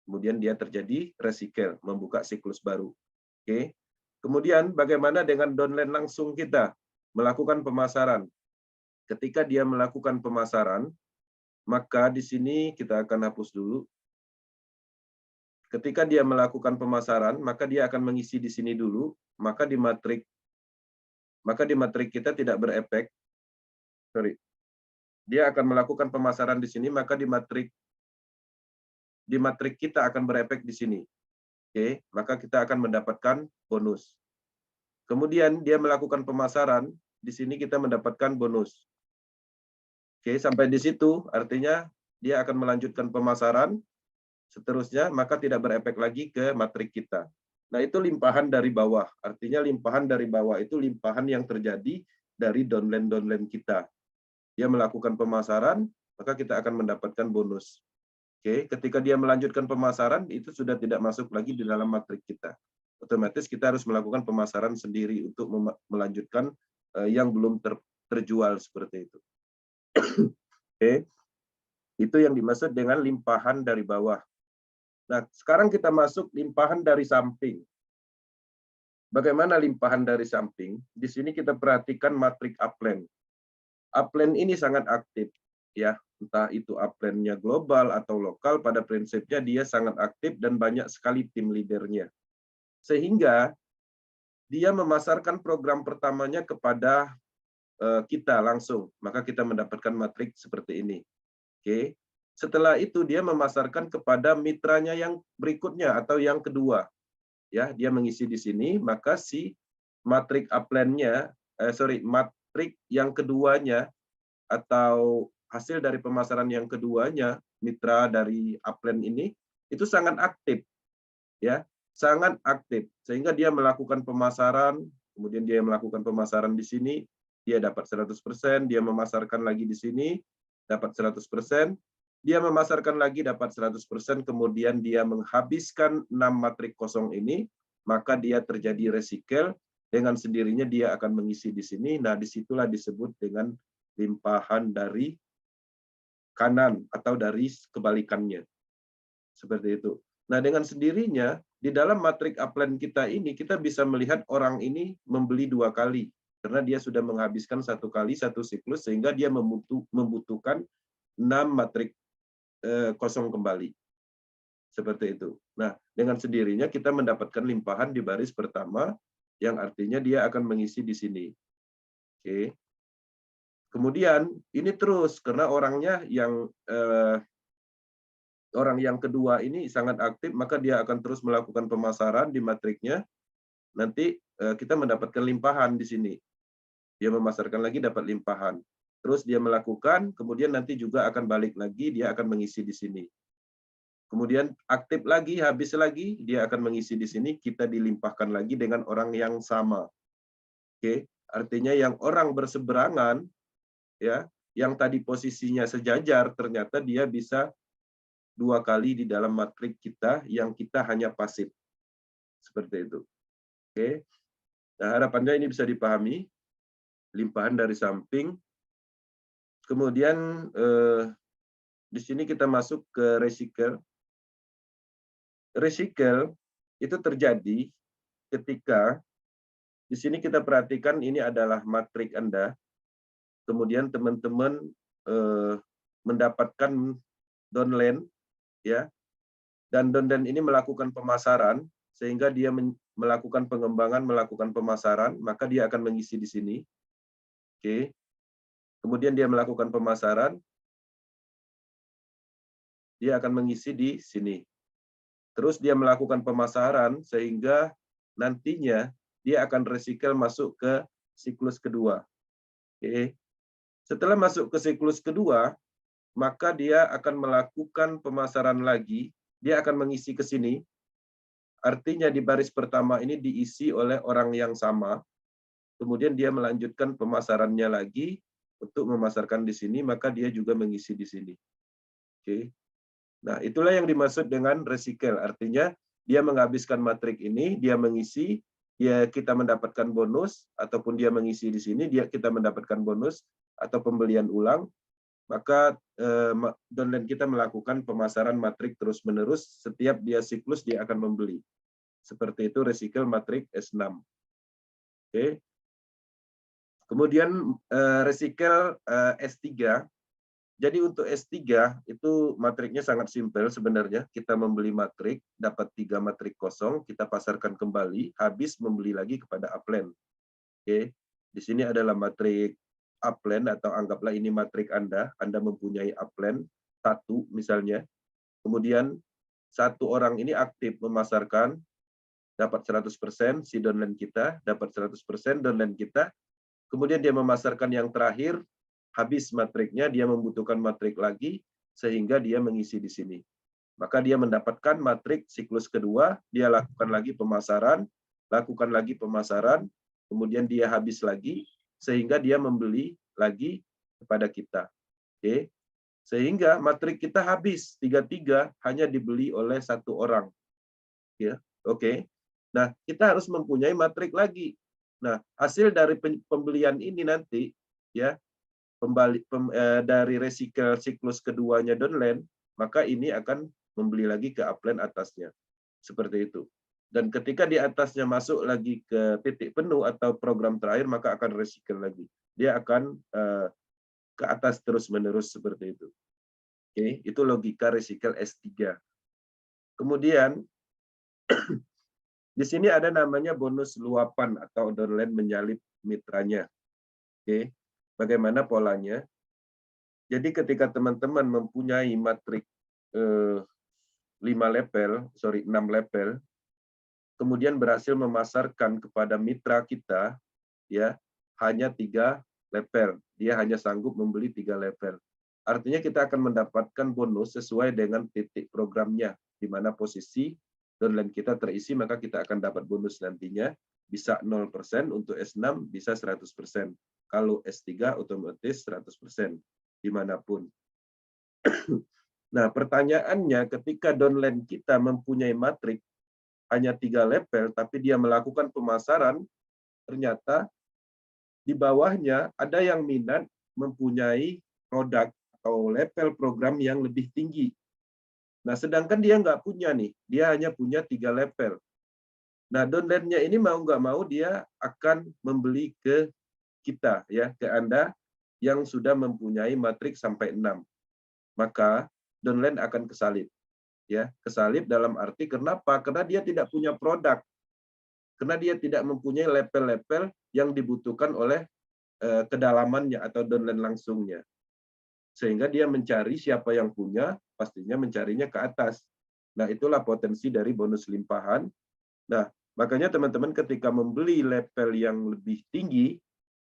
Kemudian dia terjadi recycle, membuka siklus baru. Oke. Kemudian bagaimana dengan downline langsung kita melakukan pemasaran? Ketika dia melakukan pemasaran, maka di sini kita akan hapus dulu. Ketika dia melakukan pemasaran, maka dia akan mengisi di sini dulu, maka di matrik kita tidak berefek. Sorry. Dia akan melakukan pemasaran di sini, maka di matrik kita akan berefek di sini. Oke, maka kita akan mendapatkan bonus. Kemudian dia melakukan pemasaran, di sini kita mendapatkan bonus. Oke, sampai di situ artinya dia akan melanjutkan pemasaran, seterusnya maka tidak berefek lagi ke matrik kita. Nah, itu limpahan dari bawah. Artinya limpahan dari bawah itu limpahan yang terjadi dari downline kita. Dia melakukan pemasaran, maka kita akan mendapatkan bonus. Oke, ketika dia melanjutkan pemasaran, itu sudah tidak masuk lagi di dalam matrik kita. Otomatis kita harus melakukan pemasaran sendiri untuk melanjutkan yang belum terjual seperti itu. Oke, itu yang dimaksud dengan limpahan dari bawah. Nah, sekarang kita masuk limpahan dari samping. Bagaimana limpahan dari samping? Di sini kita perhatikan matrik upline. Upline ini sangat aktif, ya. Entah itu upline-nya global atau lokal, pada prinsipnya dia sangat aktif dan banyak sekali tim leadernya. Sehingga dia memasarkan program pertamanya kepada kita langsung, maka kita mendapatkan matrik seperti ini. Oke. Setelah itu dia memasarkan kepada mitranya yang berikutnya atau yang kedua. Ya, dia mengisi di sini, maka si matrik upline-nya, matrik yang keduanya atau hasil dari pemasaran yang keduanya, mitra dari upline ini, itu sangat aktif. Ya, sangat aktif. Sehingga dia melakukan pemasaran, kemudian dia melakukan pemasaran di sini, dia dapat 100%, dia memasarkan lagi di sini, dapat 100%, dia memasarkan lagi dapat 100%, kemudian dia menghabiskan 6 matrik kosong ini, maka dia terjadi recycle, dengan sendirinya dia akan mengisi di sini. Nah, disitulah disebut dengan limpahan dari kanan atau dari kebalikannya. Seperti itu. Nah, dengan sendirinya di dalam matrik upline kita ini kita bisa melihat orang ini membeli 2 kali karena dia sudah menghabiskan 1 kali 1 siklus sehingga dia membutuhkan 6 matrik kosong kembali. Seperti itu. Nah, dengan sendirinya kita mendapatkan limpahan di baris pertama yang artinya dia akan mengisi di sini. Oke. Kemudian ini terus karena orangnya yang orang yang kedua ini sangat aktif, maka dia akan terus melakukan pemasaran di matriknya. Nanti kita mendapatkan limpahan di sini. Dia memasarkan lagi dapat limpahan. Terus dia melakukan, kemudian nanti juga akan balik lagi, dia akan mengisi di sini. Kemudian aktif lagi, habis lagi, dia akan mengisi di sini, kita dilimpahkan lagi dengan orang yang sama. Oke, artinya yang orang berseberangan, ya, yang tadi posisinya sejajar, ternyata dia bisa 2 kali di dalam matrik kita yang kita hanya pasif. Seperti itu. Oke. Nah, harapannya ini bisa dipahami. Limpahan dari samping. Kemudian di sini kita masuk ke recycle. Recycle itu terjadi ketika di sini kita perhatikan ini adalah matrik Anda. Kemudian teman-teman mendapatkan downline, ya, dan downline ini melakukan pemasaran sehingga dia melakukan pengembangan, melakukan pemasaran, maka dia akan mengisi di sini. Oke. Kemudian dia melakukan pemasaran, dia akan mengisi di sini. Terus dia melakukan pemasaran sehingga nantinya dia akan recycle masuk ke siklus kedua. Oke. Setelah masuk ke siklus kedua, maka dia akan melakukan pemasaran lagi, dia akan mengisi ke sini. Artinya di baris pertama ini diisi oleh orang yang sama. Kemudian dia melanjutkan pemasarannya lagi untuk memasarkan di sini, maka dia juga mengisi di sini. Oke. Nah, itulah yang dimaksud dengan recycle. Artinya dia menghabiskan matrik ini, dia mengisi, ya kita mendapatkan bonus, ataupun dia mengisi di sini, kita mendapatkan bonus atau pembelian ulang. Maka downline kita melakukan pemasaran matrik terus-menerus, setiap dia siklus dia akan membeli. Seperti itu recycle matrik S6. Oke. Kemudian recycle S3. Jadi untuk S3 itu matriknya sangat simpel sebenarnya. Kita membeli matrik, dapat 3 matrik kosong, kita pasarkan kembali, habis membeli lagi kepada upline. Oke. Di sini adalah matrik upline, atau anggaplah ini matrik Anda mempunyai upline 1 misalnya. Kemudian 1 orang ini aktif memasarkan, dapat 100%, si downline kita dapat 100% downline kita. Kemudian dia memasarkan yang terakhir, habis matriknya, dia membutuhkan matrik lagi, sehingga dia mengisi di sini. Maka dia mendapatkan matrik siklus kedua, dia lakukan lagi pemasaran, kemudian dia habis lagi, sehingga dia membeli lagi kepada kita. Oke. Sehingga matrik kita habis, 3 hanya dibeli oleh 1 orang. Ya, oke. Nah, kita harus mempunyai matrik lagi. Nah, hasil dari pembelian ini nanti, ya, dari recycle siklus keduanya downline, maka ini akan membeli lagi ke upline atasnya. Seperti itu. Dan ketika di atasnya masuk lagi ke titik penuh atau program terakhir, maka akan recycle lagi. Dia akan ke atas terus-menerus seperti itu. Oke, itu logika recycle S3. Kemudian, di sini ada namanya bonus luapan atau downline menyalip mitranya. Oke. Bagaimana polanya? Jadi ketika teman-teman mempunyai matrik 6 level, kemudian berhasil memasarkan kepada mitra kita, ya, hanya 3 level. Dia hanya sanggup membeli 3 level. Artinya kita akan mendapatkan bonus sesuai dengan titik programnya, di mana posisi downline kita terisi, maka kita akan dapat bonus nantinya. Bisa 0% untuk S6, bisa 100%. Kalau S3 otomatis 100%, dimanapun. Nah, pertanyaannya ketika downline kita mempunyai matrik hanya 3 level, tapi dia melakukan pemasaran, ternyata di bawahnya ada yang minat mempunyai produk atau level program yang lebih tinggi. Nah, sedangkan dia nggak punya nih, dia hanya punya 3 level. Nah, downline-nya ini mau nggak mau dia akan membeli ke kita, ya, ke Anda yang sudah mempunyai matrik sampai 6. Maka downline akan kesalip. Ya, kesalip dalam arti kenapa? Karena dia tidak punya produk. Karena dia tidak mempunyai level-level yang dibutuhkan oleh kedalamannya atau downline langsungnya. Sehingga dia mencari siapa yang punya, pastinya mencarinya ke atas. Nah, itulah potensi dari bonus limpahan. Nah, makanya teman-teman ketika membeli level yang lebih tinggi,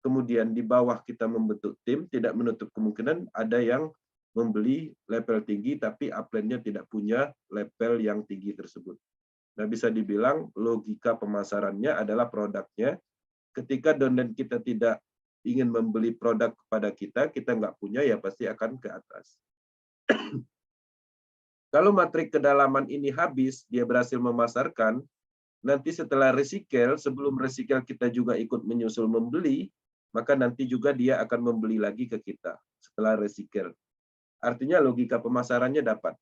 kemudian di bawah kita membentuk tim, tidak menutup kemungkinan ada yang membeli level tinggi, tapi upline-nya tidak punya level yang tinggi tersebut. Nah, bisa dibilang logika pemasarannya adalah produknya. Ketika downline kita tidak ingin membeli produk kepada kita nggak punya, ya pasti akan ke atas. Kalau matrik kedalaman ini habis, dia berhasil memasarkan, nanti setelah recycle, sebelum recycle kita juga ikut menyusul membeli, maka nanti juga dia akan membeli lagi ke kita setelah recycle. Artinya logika pemasarannya dapat.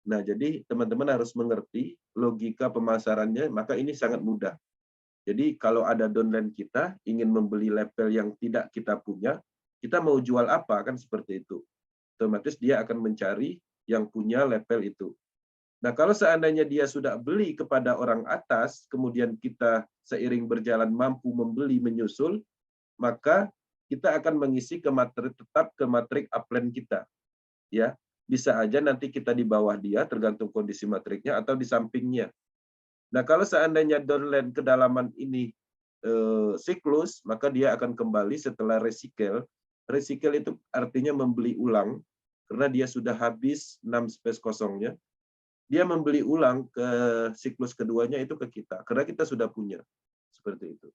Nah, jadi teman-teman harus mengerti logika pemasarannya, maka ini sangat mudah. Jadi kalau ada downline kita ingin membeli level yang tidak kita punya, kita mau jual apa, kan seperti itu. Otomatis dia akan mencari yang punya level itu. Nah, kalau seandainya dia sudah beli kepada orang atas, kemudian kita seiring berjalan mampu membeli menyusul, maka kita akan mengisi ke matrik, tetap ke matrik upline kita. Ya, bisa aja nanti kita di bawah dia, tergantung kondisi matriknya, atau di sampingnya. Nah, kalau seandainya downline kedalaman ini siklus, maka dia akan kembali setelah recycle. Recycle itu artinya membeli ulang, karena dia sudah habis 6 space kosongnya. Dia membeli ulang ke siklus keduanya itu ke kita, karena kita sudah punya. Seperti itu.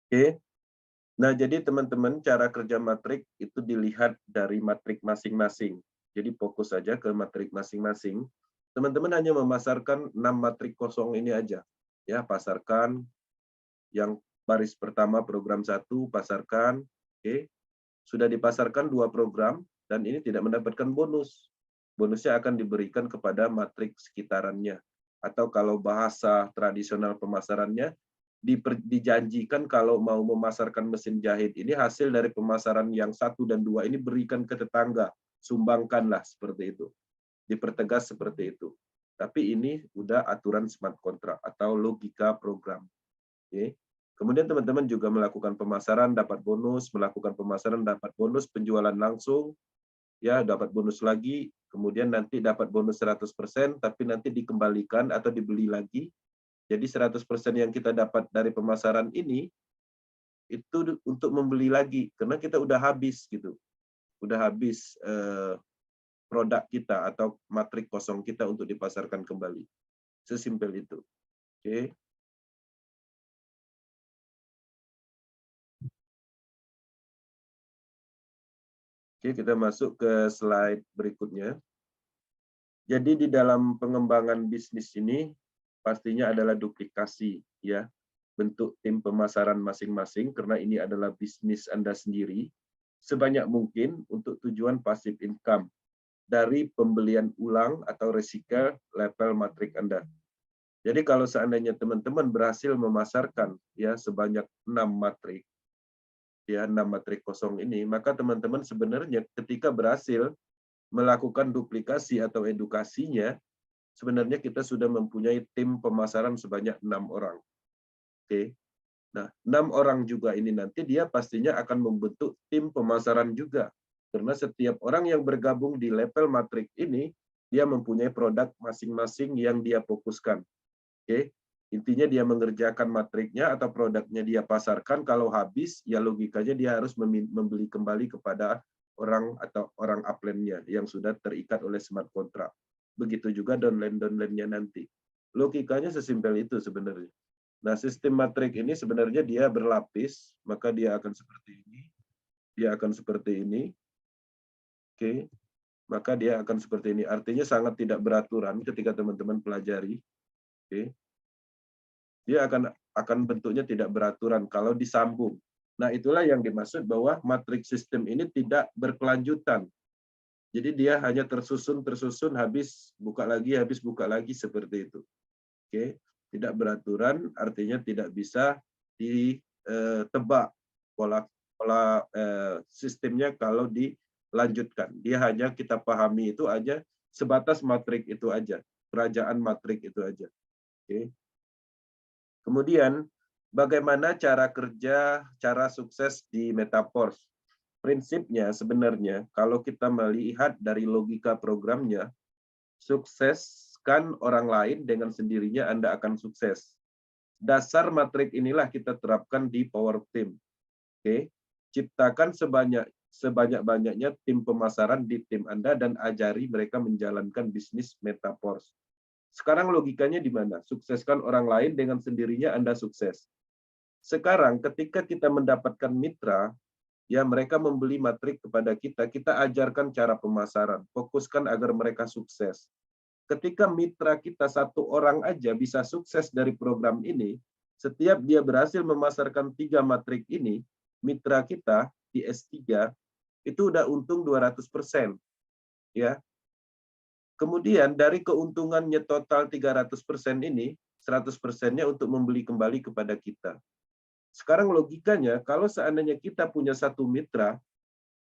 Oke. Nah, jadi teman-teman, cara kerja matrik itu dilihat dari matrik masing-masing. Jadi fokus saja ke matrik masing-masing. Teman-teman hanya memasarkan 6 matrik kosong ini aja. Ya, pasarkan yang baris pertama program 1, pasarkan. Oke. Sudah dipasarkan 2 program dan ini tidak mendapatkan bonus. Bonusnya akan diberikan kepada matrik sekitarannya. Atau kalau bahasa tradisional pemasarannya, dijanjikan kalau mau memasarkan mesin jahit ini hasil dari pemasaran yang 1 dan 2 ini berikan ke tetangga, sumbangkanlah, seperti itu. Dipertegas seperti itu. Tapi ini udah aturan smart contract atau logika program. Oke. Kemudian teman-teman juga melakukan pemasaran dapat bonus, melakukan pemasaran dapat bonus, penjualan langsung ya dapat bonus lagi, kemudian nanti dapat bonus 100%, tapi nanti dikembalikan atau dibeli lagi. Jadi 100% yang kita dapat dari pemasaran ini itu untuk membeli lagi karena kita udah habis gitu. Udah habis produk kita atau matrik kosong kita untuk dipasarkan kembali. Sesimpel itu. Oke. Oke, kita masuk ke slide berikutnya. Jadi di dalam pengembangan bisnis ini pastinya adalah duplikasi ya. Bentuk tim pemasaran masing-masing karena ini adalah bisnis Anda sendiri sebanyak mungkin untuk tujuan passive income dari pembelian ulang atau recycle level matrik Anda. Jadi kalau seandainya teman-teman berhasil memasarkan ya sebanyak 6 matrik ya 6 matrik kosong ini, maka teman-teman sebenarnya ketika berhasil melakukan duplikasi atau edukasinya, sebenarnya kita sudah mempunyai tim pemasaran sebanyak 6 orang. Oke. Nah, 6 orang juga ini nanti dia pastinya akan membentuk tim pemasaran juga. Karena setiap orang yang bergabung di level matrik ini, dia mempunyai produk masing-masing yang dia fokuskan. Oke. Intinya dia mengerjakan matriknya atau produknya dia pasarkan, kalau habis, ya logikanya dia harus membeli kembali kepada orang atau orang upline-nya yang sudah terikat oleh smart contract. Begitu juga downline-nya nanti. Logikanya sesimpel itu sebenarnya. Nah, sistem matrik ini sebenarnya dia berlapis, maka dia akan seperti ini. Dia akan seperti ini. Oke. Maka dia akan seperti ini. Artinya sangat tidak beraturan ketika teman-teman pelajari. Oke. Dia akan bentuknya tidak beraturan kalau disambung. Nah, itulah yang dimaksud bahwa matrik sistem ini tidak berkelanjutan. Jadi dia hanya tersusun, habis buka lagi seperti itu. Oke. Tidak beraturan artinya tidak bisa ditebak pola sistemnya kalau dilanjutkan. Dia hanya kita pahami itu aja sebatas matrik itu aja, kerajaan matrik itu aja. Oke. Kemudian bagaimana cara kerja, cara sukses di Metaforce? Prinsipnya sebenarnya kalau kita melihat dari logika programnya, sukseskan orang lain dengan sendirinya Anda akan sukses. Dasar matrik inilah kita terapkan di Power Team. Oke, ciptakan sebanyak-banyaknya tim pemasaran di tim Anda dan ajari mereka menjalankan bisnis Metaforce. Sekarang logikanya di mana? Sukseskan orang lain dengan sendirinya Anda sukses. Sekarang ketika kita mendapatkan mitra, ya mereka membeli matrik kepada kita, kita ajarkan cara pemasaran, fokuskan agar mereka sukses. Ketika mitra kita 1 orang aja bisa sukses dari program ini, setiap dia berhasil memasarkan 3 matrik ini, mitra kita di S3 itu udah untung 200%. Ya. Kemudian dari keuntungannya total 300% ini, 100%-nya untuk membeli kembali kepada kita. Sekarang logikanya, kalau seandainya kita punya 1 mitra,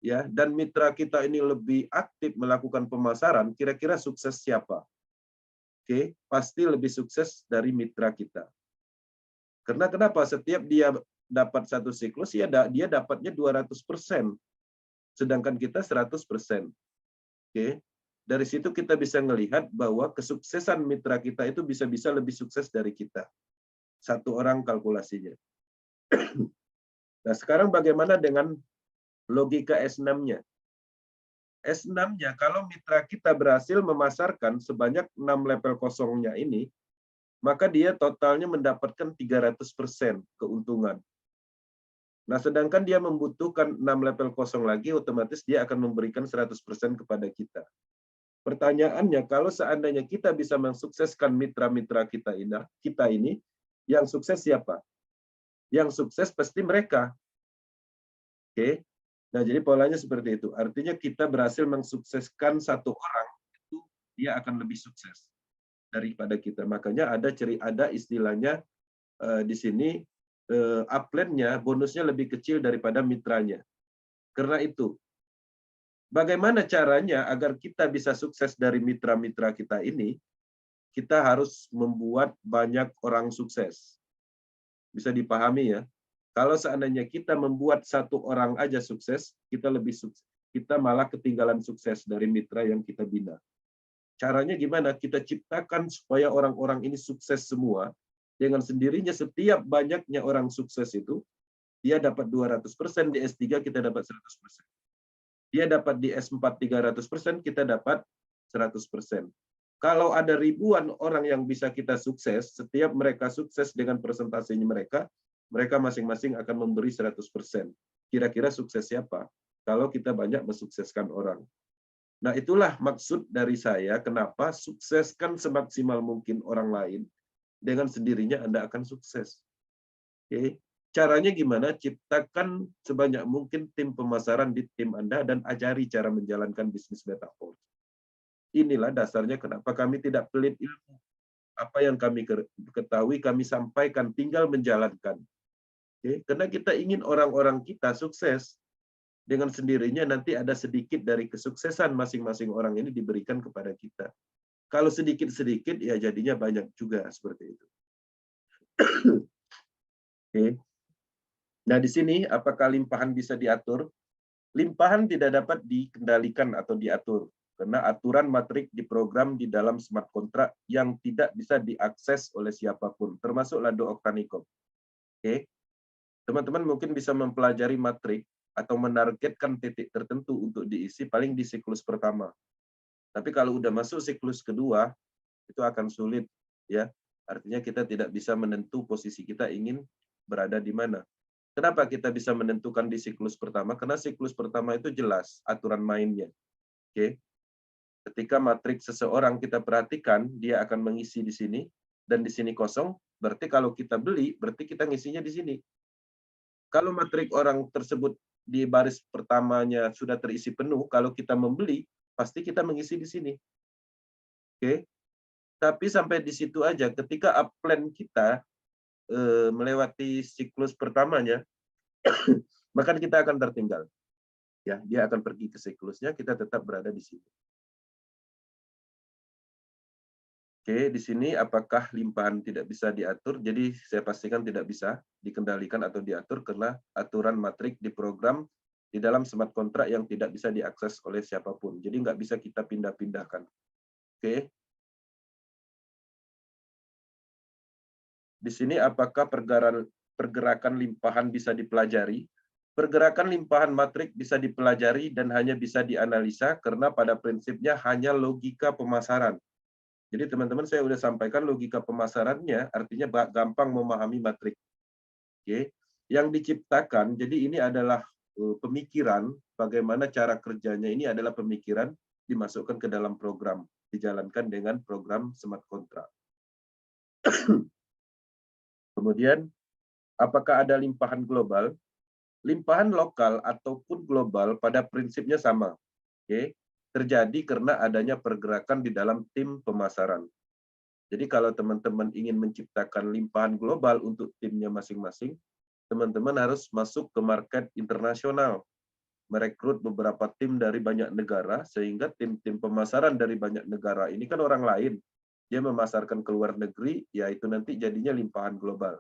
ya, dan mitra kita ini lebih aktif melakukan pemasaran, kira-kira sukses siapa? Oke, pasti lebih sukses dari mitra kita. Karena kenapa? Setiap dia dapat 1 siklus, ya dia dapatnya 200%, sedangkan kita 100%. Oke, dari situ kita bisa melihat bahwa kesuksesan mitra kita itu bisa-bisa lebih sukses dari kita. 1 orang kalkulasinya. Nah, sekarang bagaimana dengan logika S6-nya? S6-nya, kalau mitra kita berhasil memasarkan sebanyak 6 level kosongnya ini, maka dia totalnya mendapatkan 300% keuntungan. Nah, sedangkan dia membutuhkan 6 level kosong lagi, otomatis dia akan memberikan 100% kepada kita. Pertanyaannya, kalau seandainya kita bisa mensukseskan mitra-mitra kita ini, yang sukses siapa? Yang sukses pasti mereka. Oke. Nah, jadi polanya seperti itu. Artinya kita berhasil mensukseskan satu orang, itu dia akan lebih sukses daripada kita. Makanya ada istilahnya di sini upline-nya bonusnya lebih kecil daripada mitranya. Karena itu, bagaimana caranya agar kita bisa sukses dari mitra-mitra kita ini? Kita harus membuat banyak orang sukses. Bisa dipahami ya. Kalau seandainya kita membuat satu orang aja sukses, kita lebih sukses. Kita malah ketinggalan sukses dari mitra yang kita bina. Caranya gimana? Kita ciptakan supaya orang-orang ini sukses semua. Dengan sendirinya setiap banyaknya orang sukses itu, dia dapat 200%, di S3 kita dapat 100%. Dia dapat di S4 300%, kita dapat 100%. Kalau ada ribuan orang yang bisa kita sukses, setiap mereka sukses dengan presentasinya mereka masing-masing akan memberi 100%. Kira-kira sukses siapa? Kalau kita banyak mensukseskan orang. Nah, itulah maksud dari saya, kenapa sukseskan semaksimal mungkin orang lain, dengan sendirinya Anda akan sukses. Oke. Caranya gimana? Ciptakan sebanyak mungkin tim pemasaran di tim Anda dan ajari cara menjalankan bisnis metaverse. Inilah dasarnya kenapa kami tidak pelit ilmu. Apa yang kami ketahui, kami sampaikan, tinggal menjalankan. Oke. Karena kita ingin orang-orang kita sukses, dengan sendirinya nanti ada sedikit dari kesuksesan masing-masing orang ini diberikan kepada kita. Kalau sedikit-sedikit, ya jadinya banyak juga seperti itu. Oke. Nah, di sini apakah limpahan bisa diatur? Limpahan tidak dapat dikendalikan atau diatur, karena aturan matrik diprogram di dalam smart contract yang tidak bisa diakses oleh siapapun, termasuk Lado Oktanikov. Oke. Teman-teman mungkin bisa mempelajari matrik atau menargetkan titik tertentu untuk diisi paling di siklus pertama. Tapi kalau udah masuk siklus kedua, itu akan sulit, ya. Artinya kita tidak bisa menentu posisi kita ingin berada di mana. Kenapa kita bisa menentukan di siklus pertama? Karena siklus pertama itu jelas aturan mainnya. Oke. Ketika matrik seseorang kita perhatikan, dia akan mengisi di sini dan di sini kosong, berarti kalau kita beli, berarti kita ngisinya di sini. Kalau matrik orang tersebut di baris pertamanya sudah terisi penuh, kalau kita membeli, pasti kita mengisi di sini. Oke. Tapi sampai di situ aja, ketika upline kita melewati siklus pertamanya, maka kita akan tertinggal. Ya, dia akan pergi ke siklusnya, kita tetap berada di sini. Oke, di sini apakah limpahan tidak bisa diatur? Jadi saya pastikan tidak bisa dikendalikan atau diatur karena aturan matrik diprogram di dalam smart contract yang tidak bisa diakses oleh siapapun. Jadi nggak bisa kita pindah-pindahkan. Oke. Di sini apakah pergerakan limpahan bisa dipelajari? Pergerakan limpahan matrik bisa dipelajari dan hanya bisa dianalisa karena pada prinsipnya hanya logika pemasaran. Jadi teman-teman saya sudah sampaikan logika pemasarannya, artinya gampang memahami matrik. Oke. Yang diciptakan, jadi ini adalah pemikiran, bagaimana cara kerjanya ini adalah pemikiran dimasukkan ke dalam program, dijalankan dengan program smart contract. Kemudian, apakah ada limpahan global? Limpahan lokal ataupun global pada prinsipnya sama. Oke. Terjadi karena adanya pergerakan di dalam tim pemasaran. Jadi kalau teman-teman ingin menciptakan limpahan global untuk timnya masing-masing, teman-teman harus masuk ke market internasional, merekrut beberapa tim dari banyak negara, sehingga tim-tim pemasaran dari banyak negara ini kan orang lain, dia memasarkan ke luar negeri, yaitu nanti jadinya limpahan global.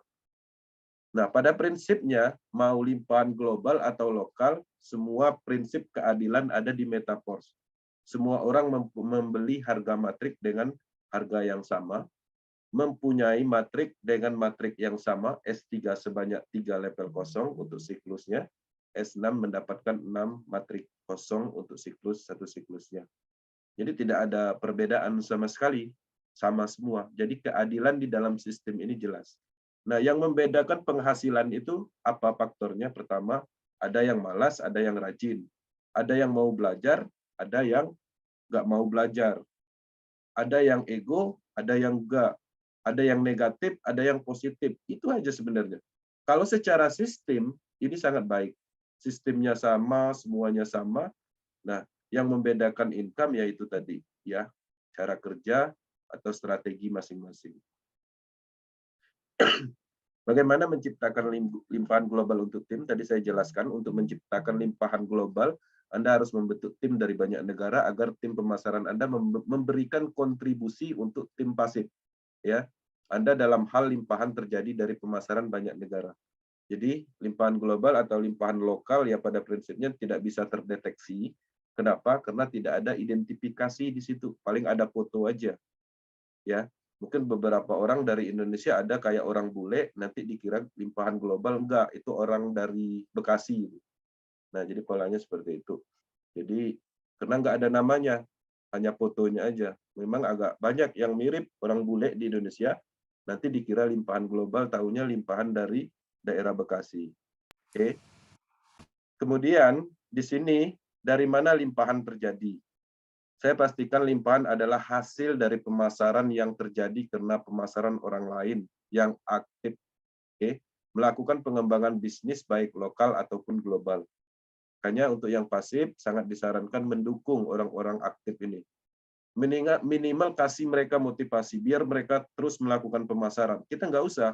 Nah, pada prinsipnya, mau limpahan global atau lokal, semua prinsip keadilan ada di Metaverse. Semua orang membeli harga matrik dengan harga yang sama, mempunyai matrik dengan matrik yang sama, S3 sebanyak 3 level kosong untuk siklusnya, S6 mendapatkan 6 matrik kosong untuk satu siklusnya. Jadi tidak ada perbedaan sama sekali, sama semua. Jadi keadilan di dalam sistem ini jelas. Nah, yang membedakan penghasilan itu apa faktornya? Pertama, ada yang malas, ada yang rajin. Ada yang mau belajar, ada yang nggak mau belajar. Ada yang ego, ada yang enggak. Ada yang negatif, ada yang positif. Itu aja sebenarnya. Kalau secara sistem, ini sangat baik. Sistemnya sama, semuanya sama. Nah, yang membedakan income yaitu tadi, ya, cara kerja atau strategi masing-masing. Bagaimana menciptakan limpahan global untuk tim? Tadi saya jelaskan, untuk menciptakan limpahan global, Anda harus membentuk tim dari banyak negara agar tim pemasaran Anda memberikan kontribusi untuk tim pasif. Ya, Anda dalam hal limpahan terjadi dari pemasaran banyak negara. Jadi, limpahan global atau limpahan lokal ya pada prinsipnya tidak bisa terdeteksi. Kenapa? Karena tidak ada identifikasi di situ. Paling ada foto aja. Ya, mungkin beberapa orang dari Indonesia ada kayak orang bule, nanti dikira limpahan global, enggak, itu orang dari Bekasi. Nah, jadi polanya seperti itu. Jadi, karena enggak ada namanya, hanya fotonya aja. Memang agak banyak yang mirip orang bule di Indonesia, nanti dikira limpahan global, tahunya limpahan dari daerah Bekasi. Oke. Kemudian, di sini, dari mana limpahan terjadi? Saya pastikan limpahan adalah hasil dari pemasaran yang terjadi karena pemasaran orang lain yang aktif, okay, melakukan pengembangan bisnis baik lokal ataupun global. Makanya untuk yang pasif sangat disarankan mendukung orang-orang aktif ini. Minimal kasih mereka motivasi biar mereka terus melakukan pemasaran. Kita nggak usah.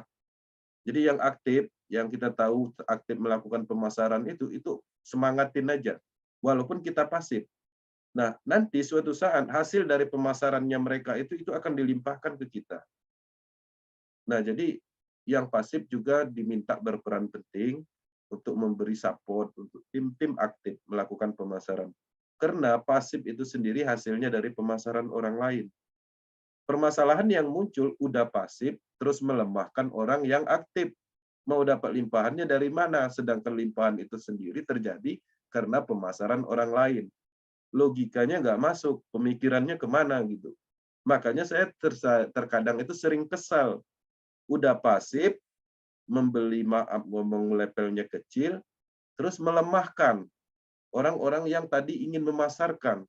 Jadi yang aktif, yang kita tahu aktif melakukan pemasaran itu semangatin aja. Walaupun kita pasif. Nah, nanti suatu saat hasil dari pemasarannya mereka itu akan dilimpahkan ke kita. Nah, jadi yang pasif juga diminta berperan penting untuk memberi support untuk tim-tim aktif melakukan pemasaran. Karena pasif itu sendiri hasilnya dari pemasaran orang lain. Permasalahan yang muncul udah pasif terus melemahkan orang yang aktif. Mau dapat limpahannya dari mana? Sedangkan limpahan itu sendiri terjadi karena pemasaran orang lain. Logikanya nggak masuk, pemikirannya kemana gitu. Makanya saya terkadang itu sering kesal. Udah pasif, membeli ngomong levelnya kecil, terus melemahkan orang-orang yang tadi ingin memasarkan.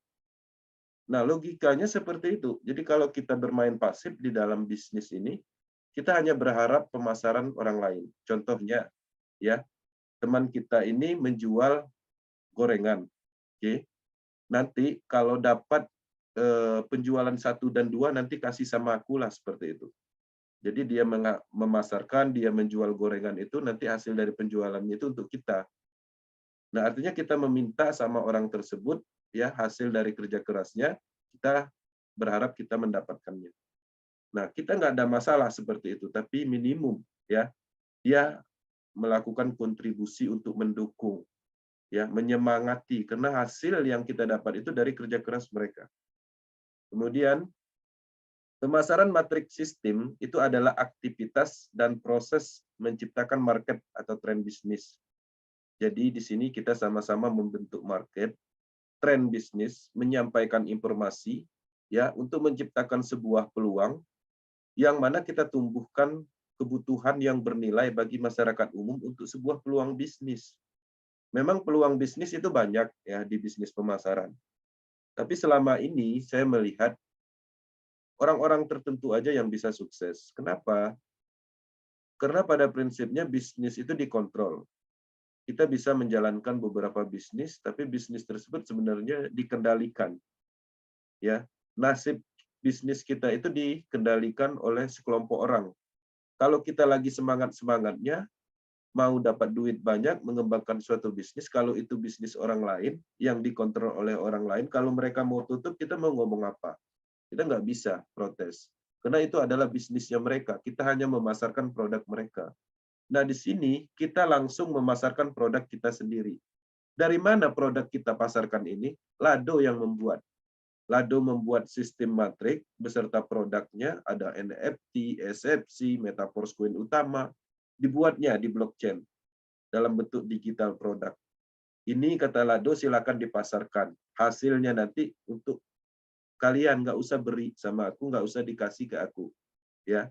Nah, logikanya seperti itu. Jadi kalau kita bermain pasif di dalam bisnis ini, kita hanya berharap pemasaran orang lain. Contohnya, ya, teman kita ini menjual gorengan. Oke. Nanti kalau dapat penjualan 1 dan 2 nanti kasih sama aku lah seperti itu. Jadi dia memasarkan, dia menjual gorengan itu nanti hasil dari penjualannya itu untuk kita. Nah, artinya kita meminta sama orang tersebut ya hasil dari kerja kerasnya, kita berharap kita mendapatkannya. Nah, kita nggak ada masalah seperti itu, tapi minimum ya dia melakukan kontribusi untuk mendukung, ya, menyemangati karena hasil yang kita dapat itu dari kerja keras mereka. Kemudian pemasaran matriks sistem itu adalah aktivitas dan proses menciptakan market atau tren bisnis. Jadi di sini kita sama-sama membentuk market, tren bisnis, menyampaikan informasi ya untuk menciptakan sebuah peluang yang mana kita tumbuhkan kebutuhan yang bernilai bagi masyarakat umum untuk sebuah peluang bisnis. Memang peluang bisnis itu banyak ya di bisnis pemasaran. Tapi selama ini saya melihat orang-orang tertentu aja yang bisa sukses. Kenapa? Karena pada prinsipnya bisnis itu dikontrol. Kita bisa menjalankan beberapa bisnis, tapi bisnis tersebut sebenarnya dikendalikan. Ya, nasib bisnis kita itu dikendalikan oleh sekelompok orang. Kalau kita lagi semangat-semangatnya, mau dapat duit banyak, mengembangkan suatu bisnis, kalau itu bisnis orang lain, yang dikontrol oleh orang lain, kalau mereka mau tutup, kita mau ngomong apa? Kita nggak bisa protes. Karena itu adalah bisnisnya mereka. Kita hanya memasarkan produk mereka. Nah, di sini kita langsung memasarkan produk kita sendiri. Dari mana produk kita pasarkan ini? Lado yang membuat. Lado membuat sistem matrik beserta produknya, ada NFT, SFC, Metaverse Coin utama, dibuatnya di blockchain dalam bentuk digital produk. Ini kata Lado silakan dipasarkan. Hasilnya nanti untuk kalian, nggak usah beri sama aku, nggak usah dikasih ke aku. Ya,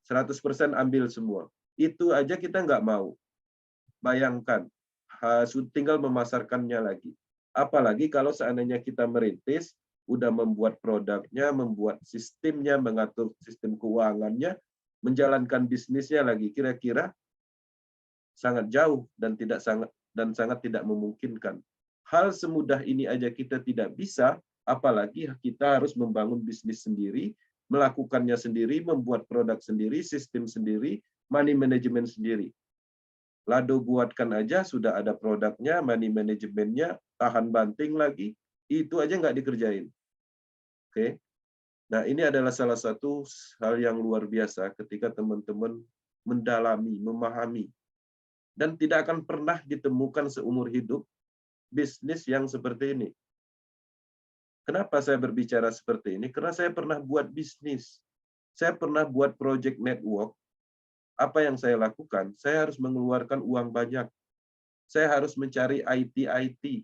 100% ambil semua. Itu aja kita nggak mau. Bayangkan, tinggal memasarkannya lagi. Apalagi kalau seandainya kita merintis, udah membuat produknya, membuat sistemnya, mengatur sistem keuangannya, menjalankan bisnisnya lagi. Kira-kira sangat jauh dan sangat tidak memungkinkan. Hal semudah ini aja kita tidak bisa, apalagi kita harus membangun bisnis sendiri, melakukannya sendiri, membuat produk sendiri, sistem sendiri, money management sendiri. Lado buatkan aja sudah ada produknya, money manajemennya, tahan banting lagi, itu aja nggak dikerjain. Oke. Nah, ini adalah salah satu hal yang luar biasa ketika teman-teman mendalami, memahami, dan tidak akan pernah ditemukan seumur hidup bisnis yang seperti ini. Kenapa saya berbicara seperti ini? Karena saya pernah buat bisnis. Saya pernah buat project network. Apa yang saya lakukan? Saya harus mengeluarkan uang banyak. Saya harus mencari IT.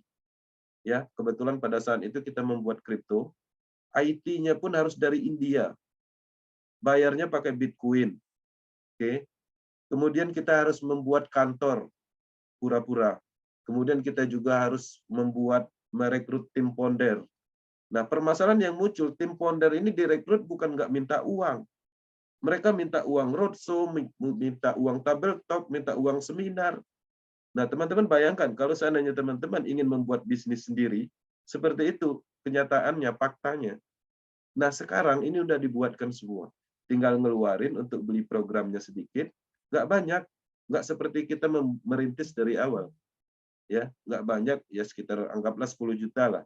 Ya, kebetulan pada saat itu kita membuat kripto. IT-nya pun harus dari India. Bayarnya pakai Bitcoin. Oke. Kemudian kita harus membuat kantor pura-pura. Kemudian kita juga harus merekrut tim founder. Nah, permasalahan yang muncul, tim founder ini direkrut bukan nggak minta uang. Mereka minta uang roadshow, minta uang tabletop, minta uang seminar. Nah, teman-teman bayangkan kalau seandainya teman-teman ingin membuat bisnis sendiri, seperti itu kenyataannya, faktanya. Nah, sekarang ini udah dibuatkan semua. Tinggal ngeluarin untuk beli programnya sedikit, nggak banyak, nggak seperti kita merintis dari awal. Ya, nggak banyak, ya sekitar anggaplah 10 juta lah.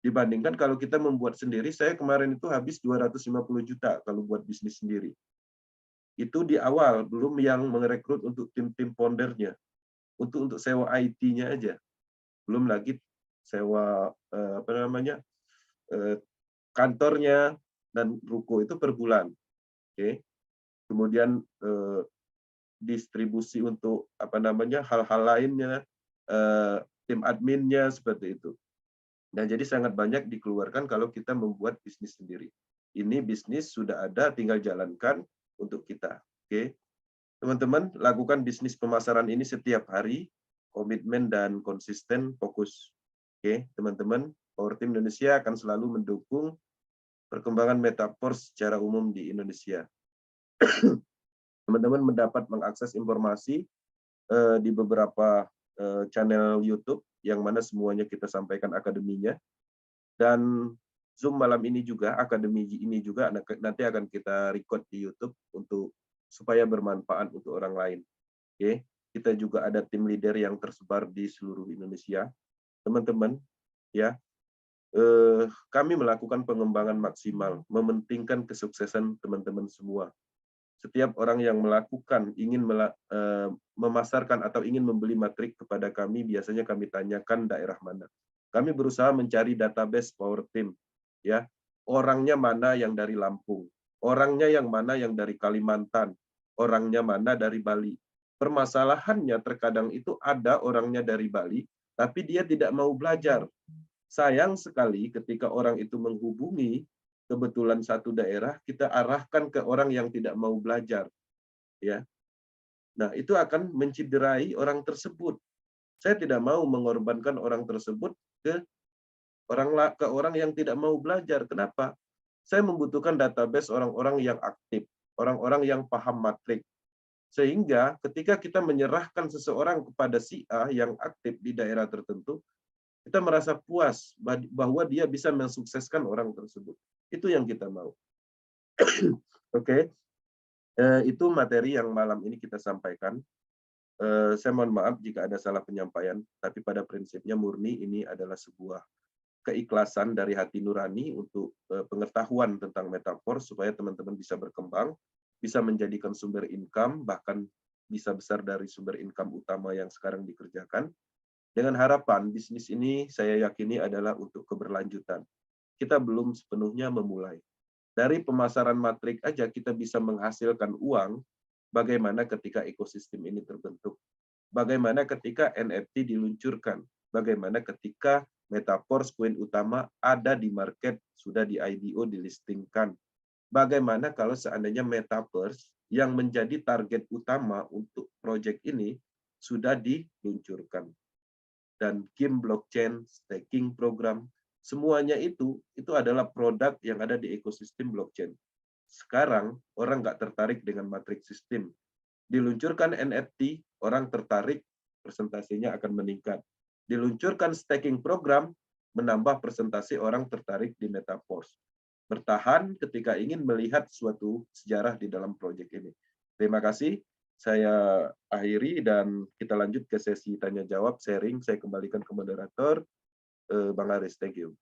Dibandingkan kalau kita membuat sendiri, saya kemarin itu habis 250 juta kalau buat bisnis sendiri. Itu di awal, belum yang merekrut untuk tim-tim foundernya. Untuk sewa IT-nya aja. Belum lagi sewa kantornya dan ruko itu per bulan. Oke. Kemudian distribusi untuk hal-hal lainnya, tim adminnya seperti itu. Nah, jadi sangat banyak dikeluarkan kalau kita membuat bisnis sendiri. Ini bisnis sudah ada, tinggal jalankan untuk kita. Oke, teman-teman, lakukan bisnis pemasaran ini setiap hari, komitmen dan konsisten, fokus. Oke, teman-teman, Power Team Indonesia akan selalu mendukung perkembangan metaverse secara umum di Indonesia. Teman-teman mendapat mengakses informasi di beberapa channel YouTube, yang mana semuanya kita sampaikan akademinya. Dan Zoom malam ini juga, akademi ini juga nanti akan kita record di YouTube supaya bermanfaat untuk orang lain. Oke, kita juga ada tim leader yang tersebar di seluruh Indonesia. Teman-teman, ya, kami melakukan pengembangan maksimal, mementingkan kesuksesan teman-teman semua. Setiap orang yang ingin memasarkan atau ingin membeli matrik kepada kami, biasanya kami tanyakan daerah mana. Kami berusaha mencari database Power Team, ya. Orangnya mana yang dari Lampung, orangnya yang mana yang dari Kalimantan, orangnya mana dari Bali. Permasalahannya terkadang itu ada orangnya dari Bali, tapi dia tidak mau belajar. Sayang sekali ketika orang itu menghubungi, kebetulan satu daerah, kita arahkan ke orang yang tidak mau belajar. Ya. Nah, itu akan menciderai orang tersebut. Saya tidak mau mengorbankan orang tersebut ke orang yang tidak mau belajar. Kenapa? Saya membutuhkan database orang-orang yang aktif, orang-orang yang paham matrik. Sehingga ketika kita menyerahkan seseorang kepada si A yang aktif di daerah tertentu, kita merasa puas bahwa dia bisa mensukseskan orang tersebut. Itu yang kita mau. Oke. Itu materi yang malam ini kita sampaikan. Saya mohon maaf jika ada salah penyampaian, tapi pada prinsipnya murni ini adalah sebuah keikhlasan dari hati nurani untuk pengetahuan tentang metaverse supaya teman-teman bisa berkembang, bisa menjadikan sumber income, bahkan bisa besar dari sumber income utama yang sekarang dikerjakan. Dengan harapan bisnis ini saya yakini adalah untuk keberlanjutan. Kita belum sepenuhnya memulai. Dari pemasaran matrik aja kita bisa menghasilkan uang, bagaimana ketika ekosistem ini terbentuk. Bagaimana ketika NFT diluncurkan. Bagaimana ketika metaverse koin utama ada di market, sudah di IDO, dilistingkan. Bagaimana kalau seandainya metaverse yang menjadi target utama untuk proyek ini sudah diluncurkan. Dan game blockchain, staking program, semuanya itu adalah produk yang ada di ekosistem blockchain. Sekarang orang nggak tertarik dengan matrix system. Diluncurkan NFT, orang tertarik, presentasinya akan meningkat. Diluncurkan staking program, menambah presentasi orang tertarik di metaverse. Bertahan ketika ingin melihat suatu sejarah di dalam proyek ini. Terima kasih. Saya akhiri dan kita lanjut ke sesi tanya jawab sharing. Saya kembalikan ke moderator Bang Aris. Thank you.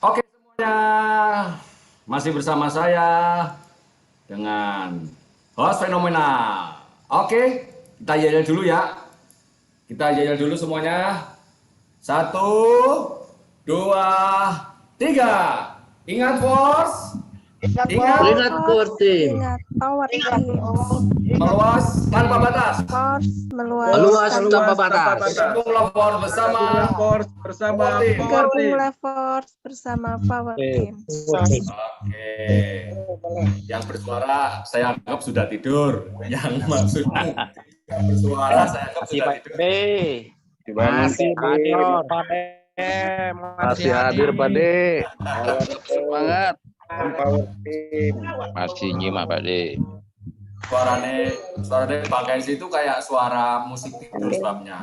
Oke semuanya, masih bersama saya dengan host fenomenal. Oke, kita yel dulu ya. Kita yel dulu semuanya. 1, 2, 3. Ingat force. Ingat core team. Ingat power team. Meluas tanpa batas. Force Meluas tanpa batas. Bergabung lapor bersama Force bersama Team. Power Team. Gabunglah Force bersama power team. Oke. Yang bersuara saya anggap sudah tidur. Yang maksudnya yang bersuara saya anggap sudah tidur. Masih hadir Pak De. Masih hadir Pak De. Semangat. Power Team. Masih nyimak Pak De. Suaranya Bang Kenzi itu kayak suara musik tidur sebabnya.